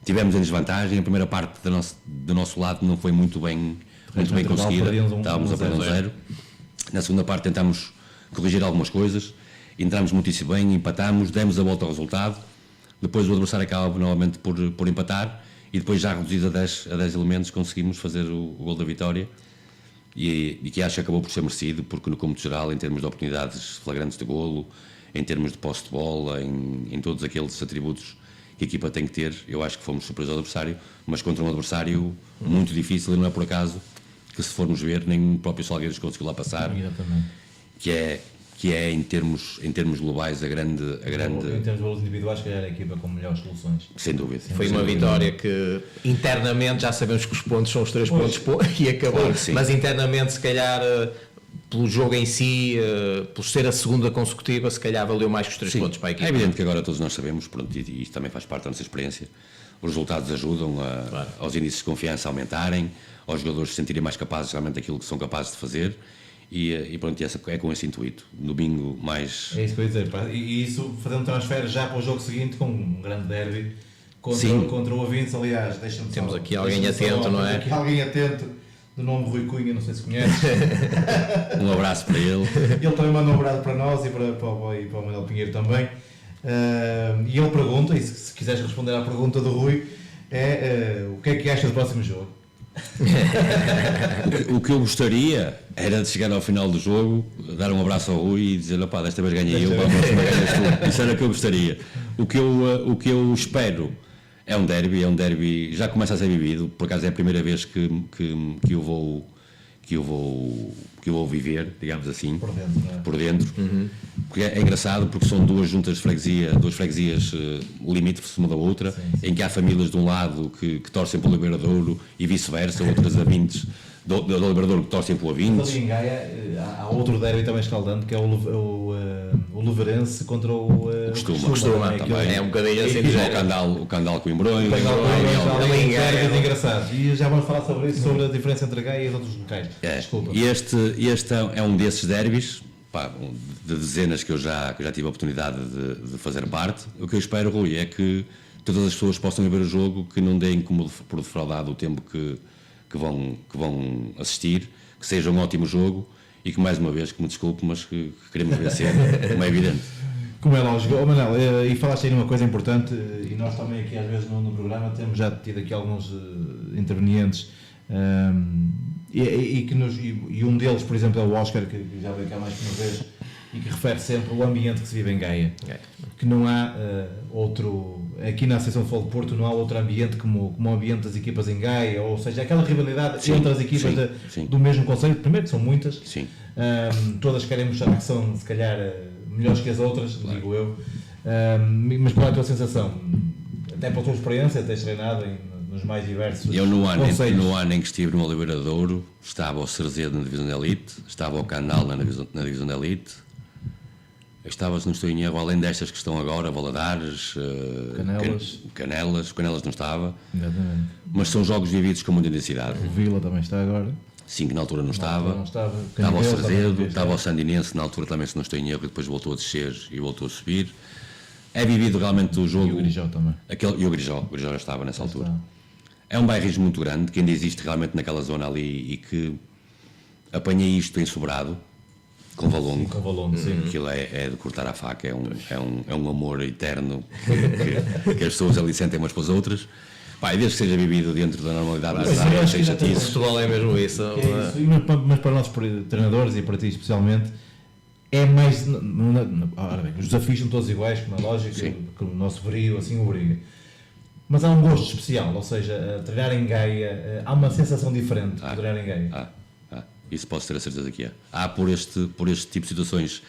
Tivemos em desvantagem, a primeira parte do nosso lado não foi muito bem conseguida, estávamos a perder 1-0. Na segunda parte tentámos corrigir algumas coisas, entramos muitíssimo bem, empatámos, demos a volta ao resultado, depois o adversário acaba novamente por empatar e depois já reduzido a 10 elementos conseguimos fazer o gol da vitória e que acho que acabou por ser merecido, porque no cômputo geral, em termos de oportunidades flagrantes de golo, em termos de posse de bola, em todos aqueles atributos que a equipa tem que ter, eu acho que fomos superiores ao adversário, mas contra um adversário muito difícil, e não é por acaso que, se formos ver, nem o próprio Salgueiros conseguiu lá passar. Exatamente. Que é em termos globais a grande... Em termos de valores individuais, que era a equipa com melhores soluções. Sem dúvida. Foi uma vitória que internamente já sabemos que os pontos são os 3 pontos e acabou, Claro, mas internamente se calhar pelo jogo em si, por ser a segunda consecutiva, se calhar valeu mais que os 3 pontos para a equipa. É evidente que agora todos nós sabemos, pronto, e isto também faz parte da nossa experiência, os resultados ajudam aos índices de confiança a aumentarem, aos jogadores se sentirem mais capazes realmente daquilo que são capazes de fazer. E pronto, é com esse intuito. Domingo mais... É isso que eu ia dizer, pá. E isso, fazer um transfer já para o jogo seguinte com um grande derby contra o Avintes, aliás, temos aqui alguém atento, não é? Aqui alguém atento, do nome Rui Cunha, não sei se conhece. Um abraço para ele. Ele também manda um abraço para nós e para o Manuel Pinheiro também. E ele pergunta, e se quiseres responder à pergunta do Rui, o que é que achas do próximo jogo? O que eu gostaria era de chegar ao final do jogo, dar um abraço ao Rui e dizer: opá, desta vez ganhei eu, para a próxima ganhas tu. Isso era o que eu gostaria. O que eu espero é um derby, já começa a ser vivido, por acaso é a primeira vez que eu vou viver, digamos assim, por dentro. Porque é engraçado, porque são duas juntas de freguesia, duas freguesias limítrofes uma da outra, em que há famílias de um lado que torcem pelo Liberadouro e vice-versa, outras Avintes do Liberadouro que torcem pelo Avintes. Ali em Gaia há outro derby também escaldante, que é o Leverense contra o Costuma também. É um bocadinho assim. O Candal Coimbrões. É engraçado. E já vamos falar sobre isso, sobre a diferença entre Gaia e os outros locais. Desculpa. E este é um desses derbys, de dezenas que eu já tive a oportunidade de fazer parte. O que eu espero, Rui, é que todas as pessoas possam ver o jogo, que não deem como por defraudado o tempo que vão assistir, que seja um ótimo jogo e que, mais uma vez, que me desculpe, mas que queremos vencer, como é evidente. Como é lógico. Manel, e falaste aí numa coisa importante, e nós também aqui às vezes no programa temos já tido aqui alguns intervenientes, e um deles, por exemplo, é o Oscar, que já veio cá mais que uma vez, e que refere sempre o ambiente que se vive em Gaia. Que não há outro, aqui na Associação de Futebol de Porto não há outro ambiente como o ambiente das equipas em Gaia, ou seja, aquela rivalidade entre as equipas do mesmo concelho, primeiro que são muitas, todas querem mostrar que são, se calhar, melhores que as outras, digo eu, mas qual é a tua sensação? Até pela tua experiência, tens treinado nos mais diversos eu no ano em que estive no Liberadouro, estava o Cerzedo na divisão de elite, estava o Candal na divisão de elite, estava, se não estou em erro, além destas que estão agora, Valadares, Canelas não estava. Exatamente. Mas são jogos vividos com muita intensidade. O Vila também está agora. Sim, que na altura não estava. Estava o Cerzedo, estava o Sandinense, na altura também, se não estou em erro, e depois voltou a descer e voltou a subir. É vivido realmente o jogo. E o Grijó também. E o Grijó já estava nessa altura. É um bairrismo muito grande, que ainda existe realmente naquela zona ali, e que apanhei isto em Sobrado, com Valongo. Com Valongo, sim. Aquilo é de cortar a faca, é um amor eterno que as pessoas ali sentem umas para as outras. E desde que seja vivido dentro da normalidade necessária, sem chatice. O futebol é mesmo isso. Mas para nós treinadores e para ti especialmente, é mais. Os desafios são todos iguais, como é lógico, que o nosso brio assim o obriga. Mas há um gosto especial, ou seja, treinar em Gaia, há uma sensação diferente de treinar em Gaia. Isso posso ter a certeza que é. Há por este tipo de situações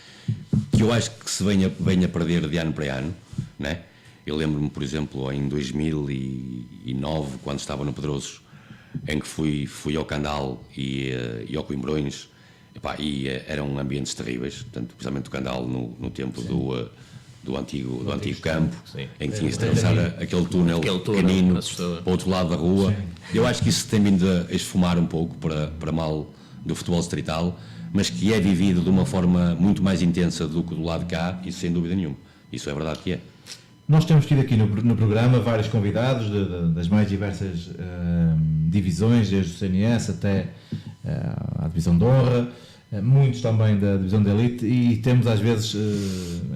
que eu acho que se venha a perder de ano para ano, né? Eu lembro-me, por exemplo, em 2009, quando estava no Pedroso, em que fui ao Candal e ao Coimbrões, e eram ambientes terríveis, portanto, precisamente o Candal no tempo do antigo campo, em que tinha-se de atravessar aquele túnel pequenino para o outro lado da rua. Sim. Eu acho que isso tem vindo a esfumar um pouco para mal do futebol distrital, mas que é vivido de uma forma muito mais intensa do que do lado de cá, isso sem dúvida nenhuma. Isso é verdade que é. Nós temos tido aqui no programa vários convidados das mais diversas divisões, desde o CNS até à Divisão de Honra, muitos também da divisão de elite, e temos às vezes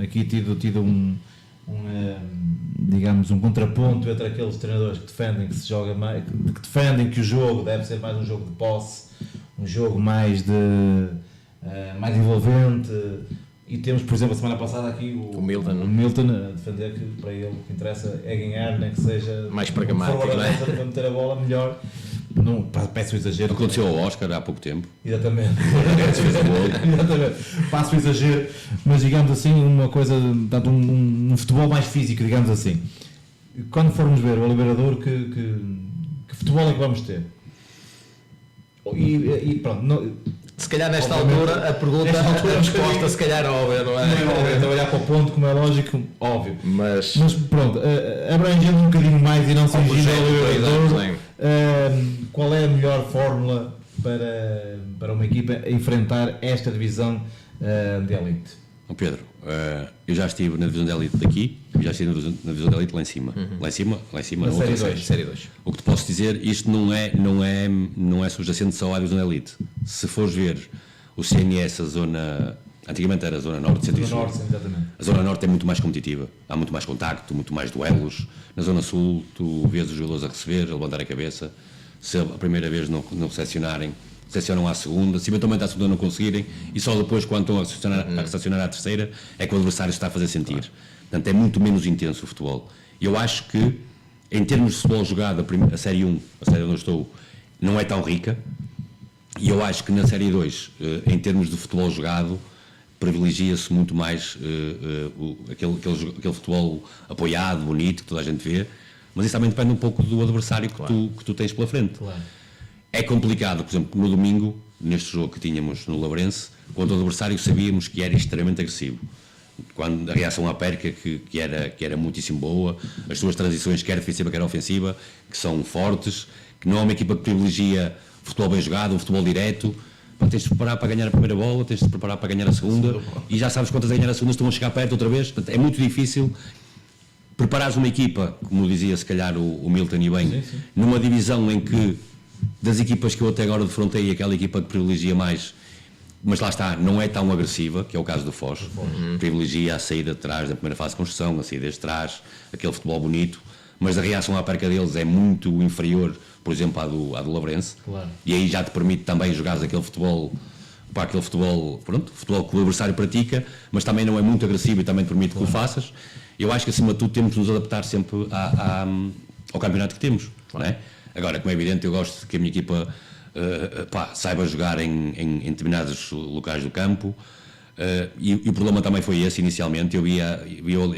aqui tido digamos, um contraponto entre aqueles treinadores que defendem que se joga mais, que defendem que o jogo deve ser mais um jogo de posse, um jogo mais mais envolvente, e temos, por exemplo, a semana passada aqui o Milton a defender que para ele o que interessa é ganhar, nem que seja mais pragmático, para meter a bola melhor. Não, peço o exagero. Aconteceu ao Oscar há pouco tempo. Exatamente. Passo o exagero, mas digamos assim, uma coisa, portanto, um futebol mais físico, digamos assim. Quando formos ver o Oliveira-Douro, que futebol é que vamos ter? E pronto. Se calhar nesta altura a pergunta, a resposta se calhar é óbvia, não é? Não é óbvio, trabalhar para o ponto, como é lógico, óbvio. Mas pronto, abrangendo um bocadinho mais e não se fingindo ao Oliveira-Douro, qual é a melhor fórmula para uma equipa enfrentar esta divisão de elite? Pedro, eu já estive na divisão de elite daqui, já estive na divisão de elite lá em cima. Lá em cima, na série 2. O que te posso dizer, isto não é subjacente só à divisão de elite. Se fores ver o CNS, a zona, antigamente era a zona norte, centro e sul. A zona norte é muito mais competitiva, há muito mais contacto, muito mais duelos. Na zona sul, tu vês os jogadores a receber, a levantar a cabeça. Se a primeira vez não recepcionam à segunda, se eventualmente à segunda não conseguirem, e só depois, quando estão a recepcionar à terceira, é que o adversário está a fazer sentir. Portanto, é muito menos intenso o futebol. E eu acho que, em termos de futebol jogado, a Série 1, a série onde eu estou, não é tão rica, e eu acho que na Série 2, em termos de futebol jogado, privilegia-se muito mais aquele futebol apoiado, bonito, que toda a gente vê, mas isso também depende um pouco do adversário que tu tens pela frente. Claro. É complicado, por exemplo, no domingo, neste jogo que tínhamos no Lavrense, quando o adversário sabíamos que era extremamente agressivo. Quando a reação à perca, que era muitíssimo boa, as suas transições, quer defensiva, quer ofensiva, que são fortes, que não é uma equipa que privilegia futebol bem jogado, um futebol direto. Tens de te preparar para ganhar a primeira bola, tens de te preparar para ganhar a segunda, e já sabes quantas a ganhar a segunda estão a chegar perto outra vez. Portanto, é muito difícil preparares uma equipa, como dizia se calhar o Milton e bem, sim. Numa divisão em que, das equipas que eu até agora defrontei, aquela equipa que privilegia mais, mas lá está, não é tão agressiva, que é o caso do Foz. Privilegia a saída de trás da primeira fase de construção, a saída de trás, aquele futebol bonito, mas a reação à perca deles é muito inferior, por exemplo, à do Lavrense. Claro. E aí já te permite também jogares aquele futebol, futebol que o adversário pratica, mas também não é muito agressivo e também te permite que o faças. Eu acho que acima de tudo temos de nos adaptar sempre ao campeonato que temos. Não é? Agora, como é evidente, eu gosto que a minha equipa saiba jogar em determinados locais do campo, e o problema também foi esse inicialmente. Eu via a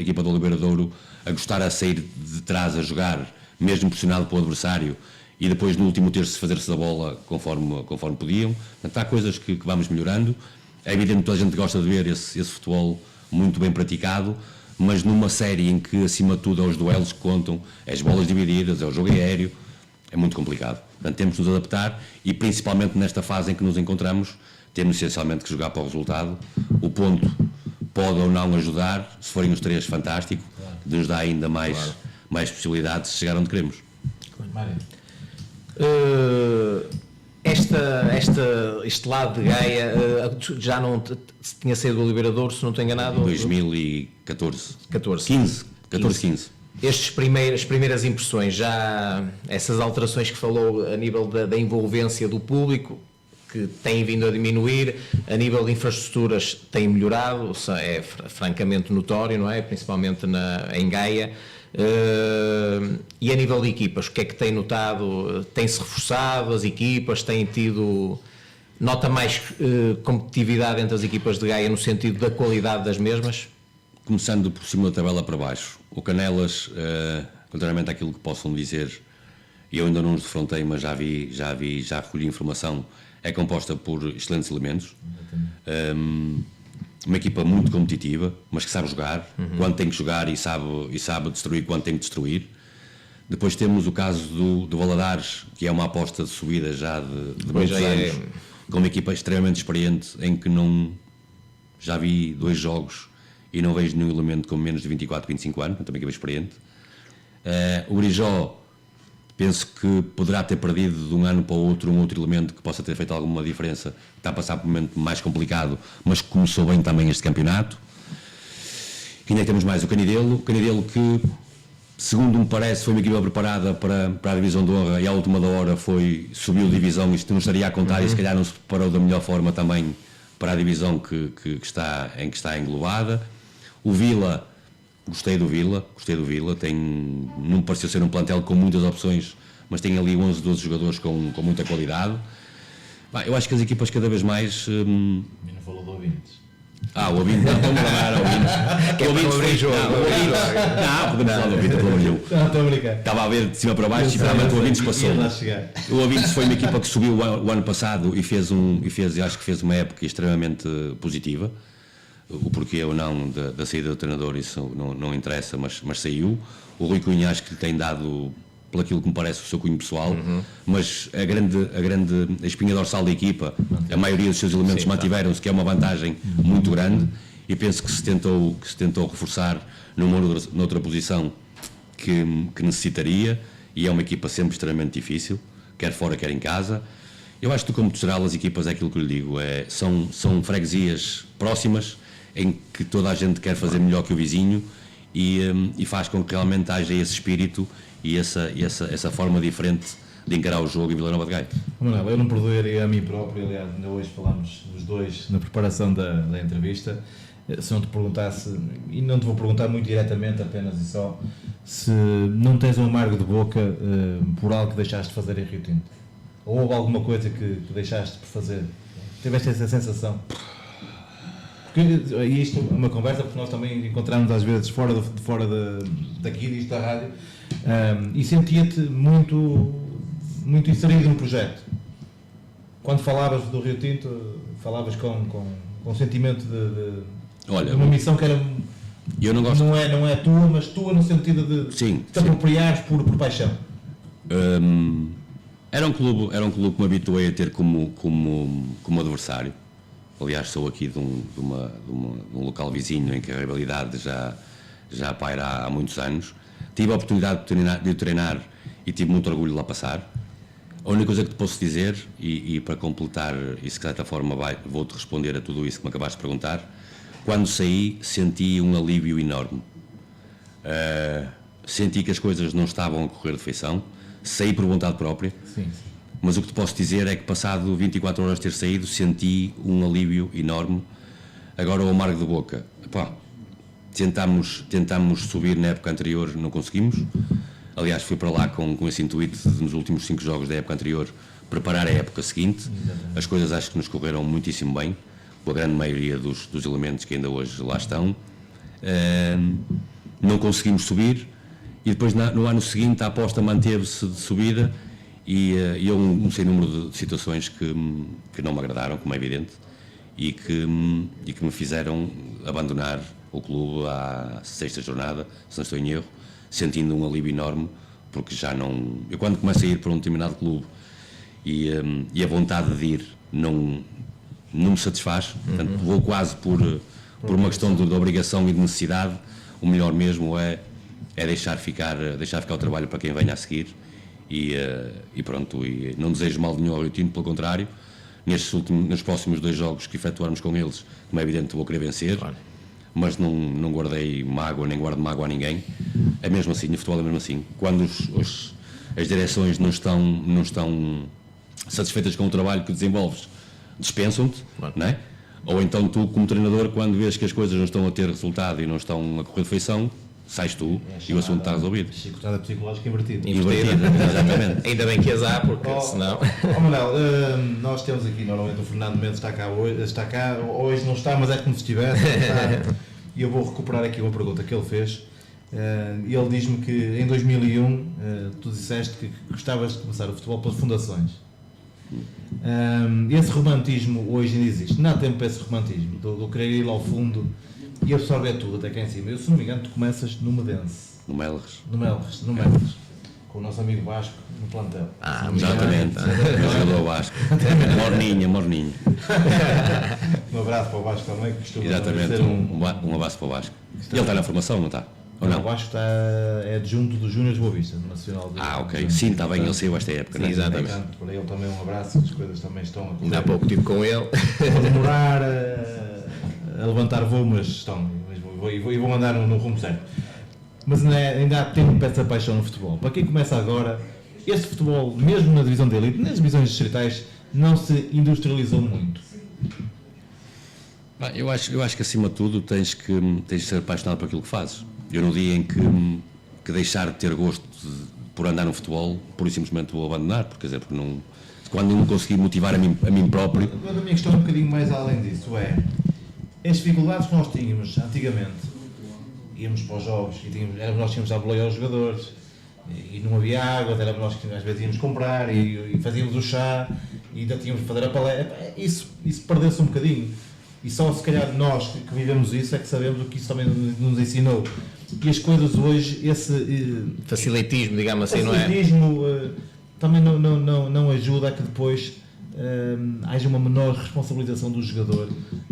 equipa do Oliveira-Douro a gostar a sair de trás a jogar, mesmo pressionado pelo adversário, e depois no último terço fazer-se da bola conforme podiam. Portanto, há coisas que vamos melhorando. É evidente que toda a gente gosta de ver esse futebol muito bem praticado, mas numa série em que acima de tudo é os duelos que contam, é as bolas divididas, é o jogo aéreo, é muito complicado. Portanto, temos de nos adaptar, e principalmente nesta fase em que nos encontramos, temos essencialmente que jogar para o resultado. O ponto pode ou não ajudar, se forem os 3, fantástico, que nos dá ainda mais possibilidades de chegar onde queremos. Mário. Este lado de Gaia já não tinha saído do Oliveira-Douro, se não estou enganado? 2014. 15. As primeiras impressões, já essas alterações que falou a nível da envolvência do público, que têm vindo a diminuir, a nível de infraestruturas tem melhorado, é francamente notório, não é? Principalmente em Gaia. E a nível de equipas, o que é que tem notado? Tem-se reforçado as equipas? Tem tido... Nota mais competitividade entre as equipas de Gaia no sentido da qualidade das mesmas? Começando por cima da tabela para baixo, o Canelas, contrariamente àquilo que possam dizer, eu ainda não os defrontei, mas já recolhi informação, é composta por excelentes elementos. Uma equipa muito competitiva, mas que sabe jogar, quando tem que jogar e sabe destruir quando tem que destruir. Depois temos o caso do Valadares, que é uma aposta de subida já de muitos anos, com uma equipa extremamente experiente, em que já vi 2 jogos e não vejo nenhum elemento com menos de 24, 25 anos, portanto uma equipa experiente. O Brijó, Penso que poderá ter perdido de um ano para o outro um outro elemento que possa ter feito alguma diferença. Está a passar por um momento mais complicado, mas que começou bem também este campeonato. E ainda temos mais o Canidelo que, segundo me parece, foi uma equipa preparada para a divisão de honra e à última da hora subiu de divisão. Isto não estaria a contar e se calhar não se preparou da melhor forma também para a divisão em que está englobada. O Vila, gostei do Vila, não me pareceu ser um plantel com muitas opções, mas tem ali 11, 12 jogadores com muita qualidade. Eu acho que as equipas cada vez mais... Não falou do Ouvintes. O Ouvintes, não, vamos falar ao Ouvintes. O Ouvintes foi jogo. Não, podemos falar do Ouvintes, pelo amor de Deus. Não, estou a brincar. Estava a ver de cima para baixo e realmente o Ouvintes passou. O Ouvintes foi uma equipa que subiu o ano passado e acho que fez uma época extremamente positiva. O porquê ou não da saída do treinador, isso não interessa, mas saiu. O Rui Cunha acho que lhe tem dado, pelo aquilo que me parece, o seu cunho pessoal, mas a grande espinha dorsal da equipa, a maioria dos seus elementos mantiveram-se, que é uma vantagem muito grande, e penso que se tentou reforçar noutra posição que necessitaria, e é uma equipa sempre extremamente difícil, quer fora, quer em casa. Eu acho que, como geral, as equipas é aquilo que eu lhe digo, são freguesias próximas, em que toda a gente quer fazer melhor que o vizinho e faz com que realmente haja esse espírito e essa forma diferente de encarar o jogo em Vila Nova de Gaia. Manuel, eu não perdoaria a mim próprio, aliás, ainda hoje falámos dos dois na preparação da entrevista, se não te perguntasse, e não te vou perguntar muito diretamente, apenas e só, se não tens um amargo de boca por algo que deixaste de fazer em Rio Tinto? Ou houve alguma coisa que deixaste por fazer? Tiveste essa sensação? Porque isto é uma conversa, porque nós também encontramos às vezes fora daqui, disto da rádio, e sentia-te muito inserido no projeto. Quando falavas do Rio Tinto, falavas com sentimento de uma missão que era... Eu não gosto. Não é tua, mas tua no sentido de te apropriares por paixão. Era um clube que me habituei a ter como adversário. Aliás, sou aqui de um local vizinho em que a rivalidade já paira há muitos anos. Tive a oportunidade de treinar e tive muito orgulho de lá passar. A única coisa que te posso dizer, e para completar, e se de certa forma vou-te responder a tudo isso que me acabaste de perguntar, quando saí senti um alívio enorme. Senti que as coisas não estavam a correr de feição, saí por vontade própria. Sim. Mas o que te posso dizer é que, passado 24 horas de ter saído, senti um alívio enorme. Agora, o amargo de boca. Tentámos subir na época anterior, não conseguimos. Aliás, fui para lá com esse intuito de, nos últimos 5 jogos da época anterior, preparar a época seguinte. Exatamente. As coisas acho que nos correram muitíssimo bem, com a grande maioria dos elementos que ainda hoje lá estão. Não conseguimos subir, e depois no ano seguinte a aposta manteve-se de subida. E houve um sem número de situações que não me agradaram, como é evidente, e que me fizeram abandonar o clube à 6ª jornada, se não estou em erro, sentindo um alívio enorme, porque já não... Eu, quando começo a ir para um determinado clube e a vontade de ir não me satisfaz, portanto, vou quase por uma questão de obrigação e de necessidade, o melhor mesmo é deixar ficar o trabalho para quem venha a seguir. E pronto, e não desejo mal nenhum ao Rio Tinto, pelo contrário, nos próximos 2 jogos que efetuarmos com eles, como é evidente, vou querer vencer, claro. Mas não guardei mágoa, nem guardo mágoa a ninguém. É mesmo assim, o futebol é mesmo assim. Quando as direções não estão satisfeitas com o trabalho que desenvolves, dispensam-te, claro. Não é? Ou então tu, como treinador, quando vês que as coisas não estão a ter resultado e não estão a correr de feição, sais tu e o assunto está resolvido. Chicotada psicológica invertida. Exatamente. Ainda bem que azar, porque senão... Manuel, nós temos aqui, normalmente o Fernando Mendes está cá hoje não está, mas é como se estivesse. E eu vou recuperar aqui uma pergunta que ele fez. Ele diz-me que em 2001 tu disseste que gostavas de começar o futebol pelas fundações. Esse romantismo hoje ainda existe. Não há tempo para esse romantismo, do querer ir ao fundo e absorver tudo até cá em cima. Eu, se não me engano, tu começas no Medense. No Melres, com o nosso amigo Vasco no plantel. Exatamente. O jogador Vasco. Morninha. Um abraço para o Vasco também, que costuma exatamente, ser um abraço para o Vasco. Ele está na formação, não está? Ou não? Eu acho que é adjunto do Júnior de Boa Vista, do Nacional. Ok. Sim, está bem, ele saiu esta época. Sim, exatamente. Portanto, para ele também um abraço, as coisas também estão a correr. Ainda há pouco estive com ele. Vou demorar a levantar voo, mas estão. E vou andar no rumo certo. Mas ainda há tempo para essa paixão no futebol. Para quem começa agora, este futebol, mesmo na divisão de elite, nas divisões distritais, não se industrializou muito. Eu acho que acima de tudo tens de ser apaixonado por aquilo que fazes. Eu no dia em que deixar de ter gosto por andar no futebol, pura e simplesmente vou abandonar, porque quando não conseguir motivar a mim próprio. A minha questão é um bocadinho mais além disso, as dificuldades que nós tínhamos antigamente, íamos para os jogos e nós tínhamos a boleia aos jogadores e não havia água, éramos nós que às vezes íamos comprar e fazíamos o chá e ainda tínhamos de fazer a palestra. Isso perdeu-se um bocadinho. E só se calhar nós que vivemos isso é que sabemos o que isso também nos ensinou. E as coisas hoje, esse facilitismo, digamos assim, não é? Facilitismo também não ajuda a que depois haja uma menor responsabilização do jogador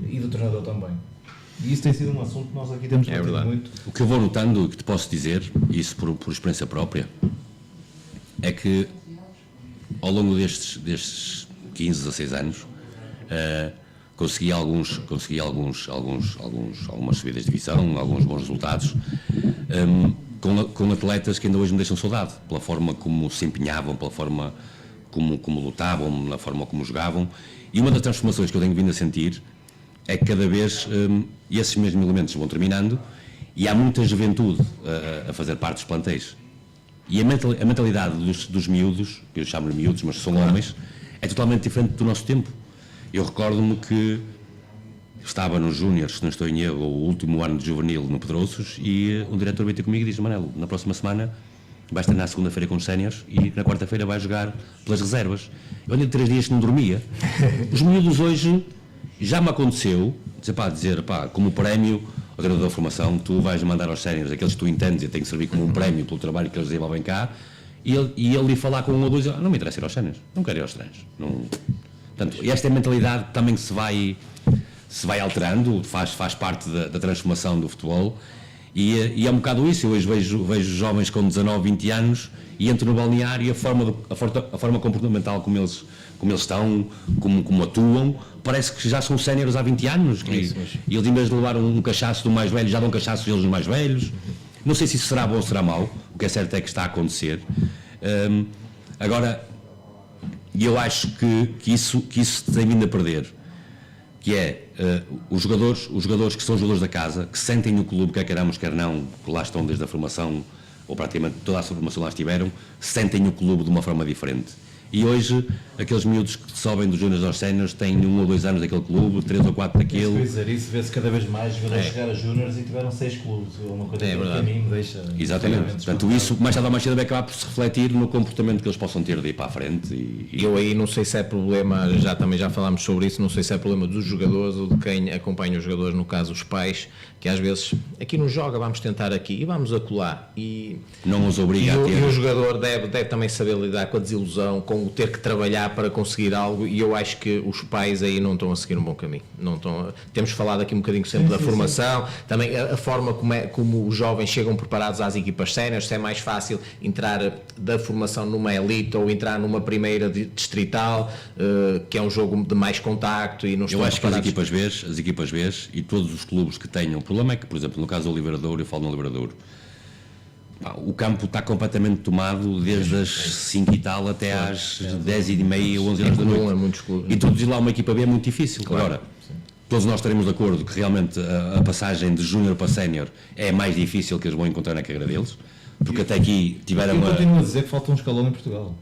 e do treinador também. E isso tem sido um assunto que nós aqui temos debatido muito. O que eu vou notando, e que te posso dizer, isso por experiência própria, é que ao longo destes 15, 16 anos, consegui algumas subidas de divisão, alguns bons resultados, com atletas que ainda hoje me deixam saudade, pela forma como se empenhavam, pela forma como lutavam, na forma como jogavam. E uma das transformações que eu tenho vindo a sentir é que cada vez esses mesmos elementos vão terminando e há muita juventude a fazer parte dos plantéis. E a mentalidade dos miúdos, que eu chamo-lhe miúdos, mas são homens, é totalmente diferente do nosso tempo. Eu recordo-me que estava nos Júniores, se não estou em erro, o último ano de juvenil no Pedroços, e o diretor veio ter comigo e disse: Manelo, na próxima semana vais treinar segunda-feira com os séniores e na quarta-feira vais jogar pelas reservas. Eu andei 3 dias que não dormia. Os miúdos hoje, já me aconteceu, dizer, como prémio, o treinador da formação, tu vais mandar aos séniores aqueles que tu entendes e tem que servir como um prémio pelo trabalho que eles desenvolvem cá, e ele ia falar com um ou dois, não me interessa ir aos séniores, não quero ir aos treinos. Portanto, esta é a mentalidade também que se vai alterando, faz parte da transformação do futebol, e é um bocado isso. Eu hoje vejo jovens com 19, 20 anos e entro no balneário e a forma comportamental como eles estão, como atuam, parece que já são séniores há 20 anos, e eles, em vez de levar um cachaço do mais velho, já dão cachaço eles dos mais velhos. Não sei se isso será bom ou será mau, o que é certo é que está a acontecer. Agora, eu acho que isso tem vindo a perder, que é os jogadores que são jogadores da casa, que sentem o clube, quer queiramos, quer não, que lá estão desde a formação, ou praticamente toda a sua formação lá estiveram, sentem o clube de uma forma diferente. E hoje, aqueles miúdos que sobem dos júniores aos séniores têm 1 ou 2 anos daquele clube, 3 ou 4 daquele. Isso vê-se cada vez mais jogadores chegar a júniores e tiveram 6 clubes. Uma coisa que a mim me deixa. Exatamente. Portanto, isso mais tarde ou mais cedo vai acabar por se refletir no comportamento que eles possam ter de ir para a frente. Eu aí não sei se é problema, também já falámos sobre isso, não sei se é problema dos jogadores ou de quem acompanha os jogadores, no caso os pais, que às vezes aqui não joga, vamos tentar aqui e vamos acolá. E não os obriga a ter. E o jogador deve também saber lidar com a desilusão, com o ter que trabalhar para conseguir algo, e eu acho que os pais aí não estão a seguir um bom caminho. Temos falado aqui um bocadinho sempre da formação, também a forma como os jovens chegam preparados às equipas séniores, se é mais fácil entrar da formação numa elite ou entrar numa primeira distrital, que é um jogo de mais contacto e não estão preparados. Eu acho que as equipas B e todos os clubes que tenham, o problema é que, por exemplo, no caso do Livradouro, eu falo no Livradouro, o campo está completamente tomado desde as 5 e tal até às 10h30 ou 11 horas da noite. E introduzir lá uma equipa B é muito difícil. Claro. Agora, todos nós estaremos de acordo que realmente a passagem de júnior para sénior é mais difícil que eles vão encontrar na carreira deles, porque até aqui tiveram uma... Eu continuo a dizer que falta um escalão em Portugal.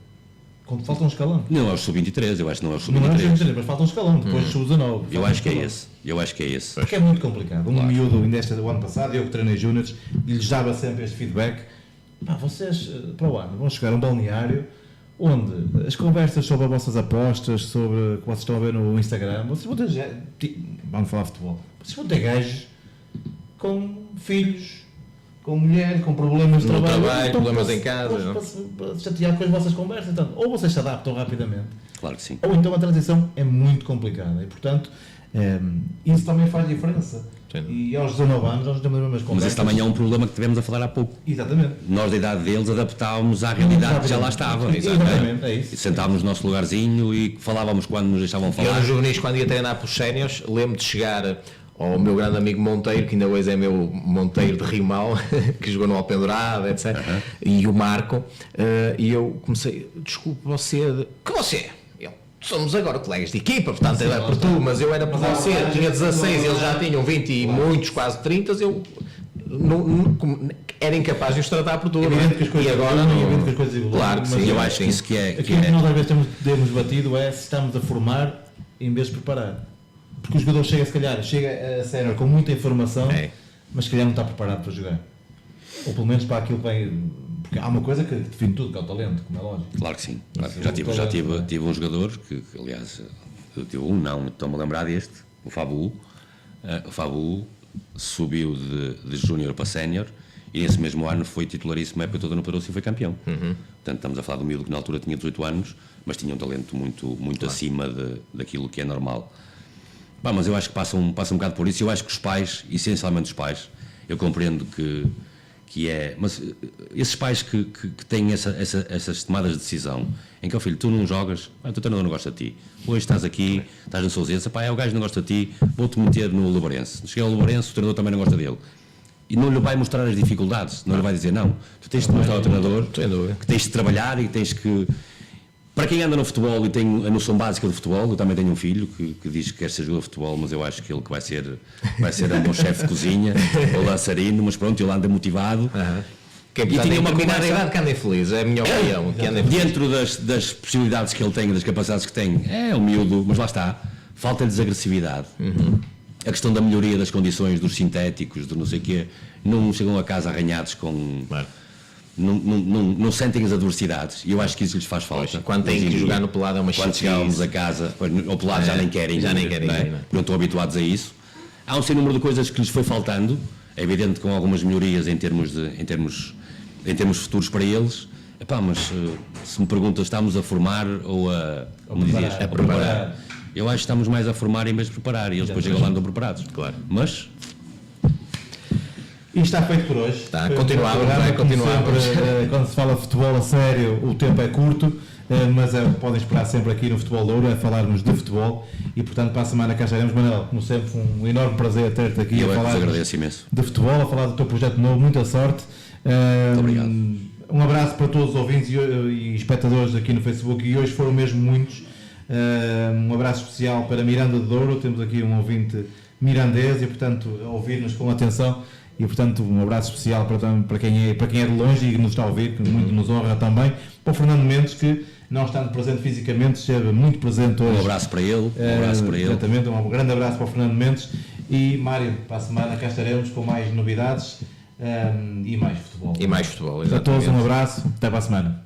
Falta um escalão. Não é o sub-23, eu acho que não é o sub-23. Não é o sub-23, mas falta um escalão, depois do sub-19. Eu acho que é esse. Porque é muito complicado. Um miúdo, ainda do ano passado, eu que treinei júniores, e lhes dava sempre este feedback. Vocês, para o ano, vão chegar a um balneário onde as conversas sobre as vossas apostas, sobre o que vocês estão a ver no Instagram, vocês vão ter, vamos falar de futebol, vocês vão ter gajos com filhos, com mulher, com problemas de trabalho, problemas em casa, para chatear com as vossas conversas. Então, ou vocês se adaptam rapidamente, claro que sim, ou então a transição é muito complicada e, portanto, Isso também faz diferença. Sim. E aos 19 anos nós temos as mesmas Mas conversas. esse também é um problema que tivemos a falar há pouco. Exatamente. Nós, da idade deles, adaptávamos à realidade que já lá estava. Exatamente, é isso. Sentávamos no nosso lugarzinho e falávamos quando nos deixavam Eu falar. nos juvenis, quando ia treinar pelos séniores, lembro de chegar ao meu grande amigo Monteiro, que ainda hoje é meu Monteiro de Rimal, que jogou no Alpendurado, etc. E o Marco, e eu comecei, desculpe, você... Que você? Ele, somos agora colegas de equipa, portanto era por tu, mas eu era por você, tinha 16, eles já tinham 20 e muitos, quase 30, eu era incapaz de os tratar por tu. Evidente que as coisas E agora evoluem, não... evidente que as coisas evoluem, Claro que mas sim, Eu acho que isso que é... Aquilo que nós às vezes temos batido é se estamos a formar em vez de preparar. Porque o jogador chega a sénior com muita informação, mas se calhar não está preparado para jogar. Ou pelo menos para aquilo que vem. Porque há uma coisa que define tudo, que é o talento, como é lógico. Claro que sim. Claro. Já tive um jogador que aliás, eu tive estou-me a lembrar deste, o Fabu. O Fabu subiu de júnior para sénior e nesse mesmo ano foi titularíssimo a época toda no Peroço e foi campeão. Portanto, estamos a falar de um miúdo que na altura tinha 18 anos, mas tinha um talento muito acima daquilo que é normal. Mas eu acho que passa um bocado por isso. Eu acho que os pais, essencialmente os pais, eu compreendo que é... Mas esses pais que têm essas tomadas de decisão, em que, filho, tu não jogas, o teu treinador não gosta de ti. Hoje estás aqui, estás no Sousense, o gajo não gosta de ti, vou-te meter no Lubarense. Cheguei ao Lubarense, o treinador também não gosta dele. E não lhe vai mostrar as dificuldades, não lhe vai dizer, não, tu tens de mostrar ao treinador que tens de trabalhar e tens que... Para quem anda no futebol e tem a noção básica do futebol, eu também tenho um filho que diz que quer ser jogador de futebol, mas eu acho que ele que vai ser um bom chefe de cozinha ou dançarino, mas pronto, ele anda motivado. Que é, portanto, tinha uma combinação que anda feliz, é a minha opinião. Dentro das possibilidades que ele tem, das capacidades que tem, é um miúdo, mas lá está, falta-lhes agressividade. A questão da melhoria das condições, dos sintéticos, do não sei o quê, não chegam a casa arranhados com... Claro. Não sentem as adversidades e eu acho que isso lhes faz falta. Pois, quando têm que jogar no pelado é uma quando chegamos a casa, ao pelado já nem querem, não estão habituados a isso. Há um sem número de coisas que lhes foi faltando, é evidente com algumas melhorias em termos futuros para eles. Mas se me perguntas, estamos a formar ou a preparar? Eu acho que estamos mais a formar em vez de preparar e eles depois chegam lá andam preparados. Claro. Mas E está feito por hoje. Continuamos. Quando se fala de futebol a sério, o tempo é curto, mas podem esperar sempre aqui no Futebol de Ouro a falarmos de futebol e, portanto, para a semana cá estaremos. Manuel, como sempre, um enorme prazer ter-te aqui a falar de futebol, a falar do teu projeto novo. Muita sorte. Muito obrigado. Um abraço para todos os ouvintes e espectadores aqui no Facebook, e hoje foram mesmo muitos. Um abraço especial para Miranda de Douro, temos aqui um ouvinte mirandês e, portanto, a ouvir-nos com atenção. E, portanto, um abraço especial para quem é de longe e nos está a ouvir, que muito nos honra também. Para o Fernando Mendes, que não estando presente fisicamente, esteve muito presente hoje. Um abraço para ele. Exatamente, um grande abraço para o Fernando Mendes. E, Mário, para a semana cá estaremos com mais novidades e mais futebol. E mais futebol, exatamente. A todos um abraço, até para a semana.